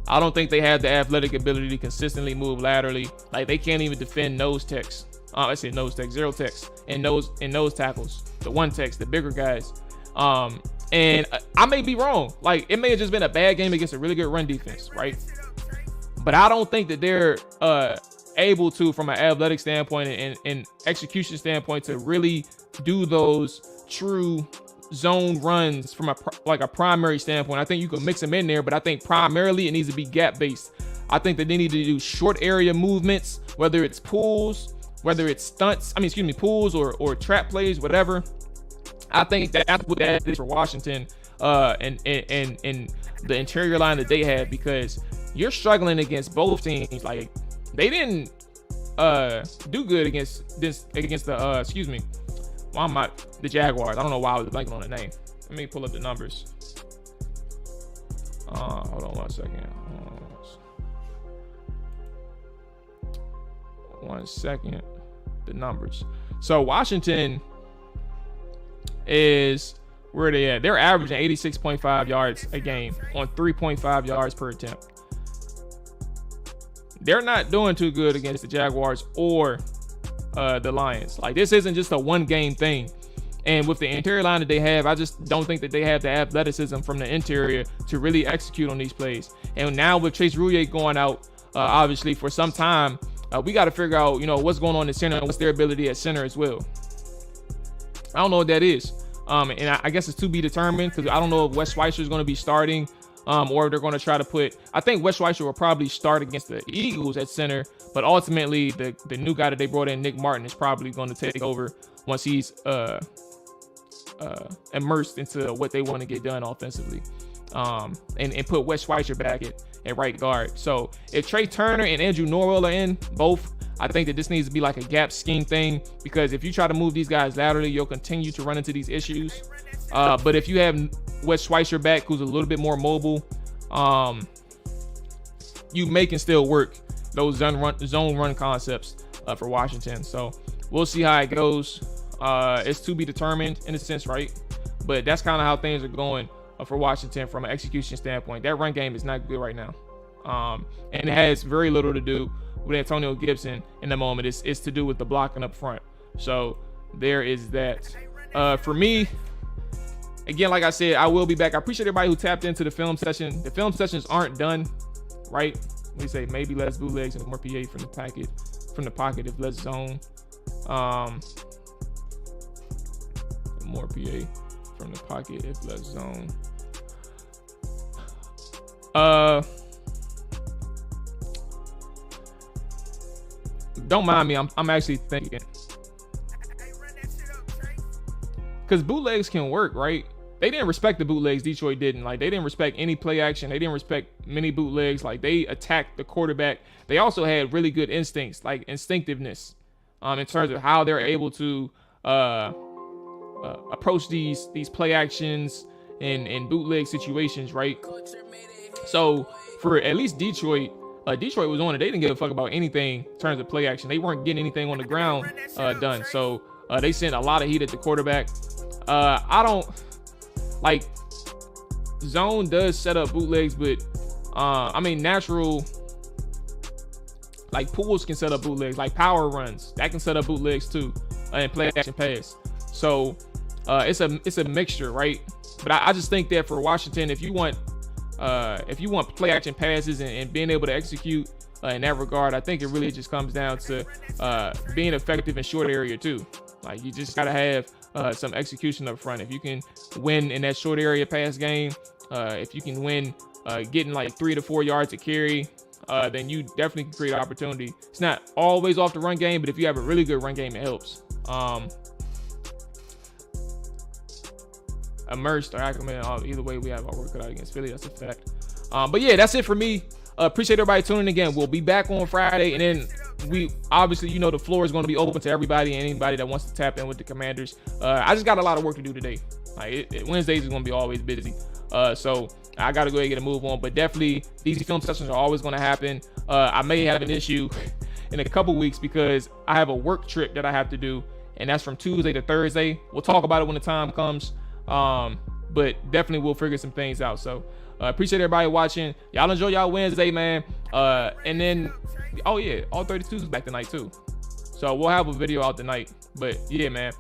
I don't think they have the athletic ability to consistently move laterally. Like, they can't even defend nose techs. I say nose techs, zero techs, and nose tackles. The one techs, the bigger guys. And I may be wrong. Like, it may have just been a bad game against a really good run defense, right? But I don't think that they're able to, from an athletic standpoint and execution standpoint, to really do those true zone runs from a primary standpoint. I think you can mix them in there, but I think primarily it needs to be gap based. I think that they need to do short area movements, whether it's pulls, whether it's stunts, pulls or trap plays, whatever. I think that's what that is for Washington and the interior line that they have, because you're struggling against both teams. Like, they didn't do good against the the Jaguars. I don't know why I was blanking on the name. Let me pull up the numbers. Hold on 1 second. 1 second. The numbers. So Washington is, where are they at? They're averaging 86.5 yards a game on 3.5 yards per attempt. They're not doing too good against the Jaguars or the Lions. Like, this isn't just a one game thing. And with the interior line that they have, I just don't think that they have the athleticism from the interior to really execute on these plays. And now with Chase Roullier going out, obviously for some time, we got to figure out, what's going on in center and what's their ability at center as well. I don't know what that is. And I guess it's to be determined, because I don't know if Wes Schweitzer is going to be starting, or they're going to try to put, I think Wes Schweitzer will probably start against the Eagles at center, but ultimately the new guy that they brought in, Nick Martin, is probably going to take over once he's immersed into what they want to get done offensively, and put Wes Schweitzer back at right guard. So if Trey Turner and Andrew Norwell are in both, I think that this needs to be like a gap scheme thing, because if you try to move these guys laterally, you'll continue to run into these issues. But if you have Wes Schweitzer back, who's a little bit more mobile, you can still work those zone run concepts for Washington. So we'll see how it goes. It's to be determined in a sense, right? But that's kind of how things are going for Washington from an execution standpoint. That run game is not good right now. And it has very little to do with Antonio Gibson in the moment. It's to do with the blocking up front. So there is that. For me, again, like I said, I will be back. I appreciate everybody who tapped into the film session. The film sessions aren't done, right? We say maybe less bootlegs and more PA from the pocket if less zone. More PA from the pocket if less zone. don't mind me. I'm actually thinking. Hey, run that shit up, Trace. Because bootlegs can work, right? They didn't respect the bootlegs. Detroit didn't. Like, they didn't respect any play action. They didn't respect many bootlegs. Like, they attacked the quarterback. They also had really good instincts, like instinctiveness, in terms of how they're able to approach these play actions and bootleg situations, right? So for at least Detroit was on it. They didn't give a fuck about anything in terms of play action. They weren't getting anything on the ground done. So they sent a lot of heat at the quarterback. I don't like zone does set up bootlegs, but I mean natural like pools can set up bootlegs, like power runs that can set up bootlegs too, and play action pass. So it's a mixture, right? But I just think that for Washington, if you want play action passes and being able to execute in that regard, I think it really just comes down to being effective in short area too. Like you just gotta have some execution up front. If you can win in that short area pass game, if you can win getting like 3 to 4 yards to carry, then you definitely can create opportunity. It's not always off the run game, but if you have a really good run game, it helps. Immersed or Ackerman, either way, we have our work cut out against Philly. That's a fact. But yeah, that's it for me. Appreciate everybody tuning in again. We'll be back on Friday, and then we obviously, you know, the floor is going to be open to everybody and anybody that wants to tap in with the Commanders. I just got a lot of work to do today. Like Wednesdays is going to be always busy, so I got to go ahead and get a move on. But definitely, these film sessions are always going to happen. I may have an issue in a couple weeks because I have a work trip that I have to do, and that's from Tuesday to Thursday. We'll talk about it when the time comes. But definitely we'll figure some things out. So appreciate everybody watching. Y'all enjoy y'all Wednesday, man. And then oh yeah, all 32s is back tonight too, so we'll have a video out tonight. But yeah, man,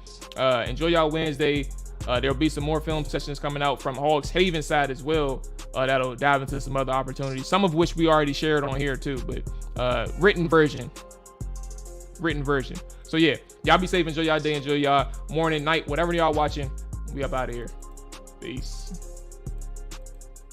enjoy y'all Wednesday. There'll be some more film sessions coming out from Hawks Haven side as well, that'll dive into some other opportunities, some of which we already shared on here too, but written version. So yeah, y'all be safe, enjoy y'all day, enjoy y'all morning, night, whatever y'all watching. We up out of here. Peace.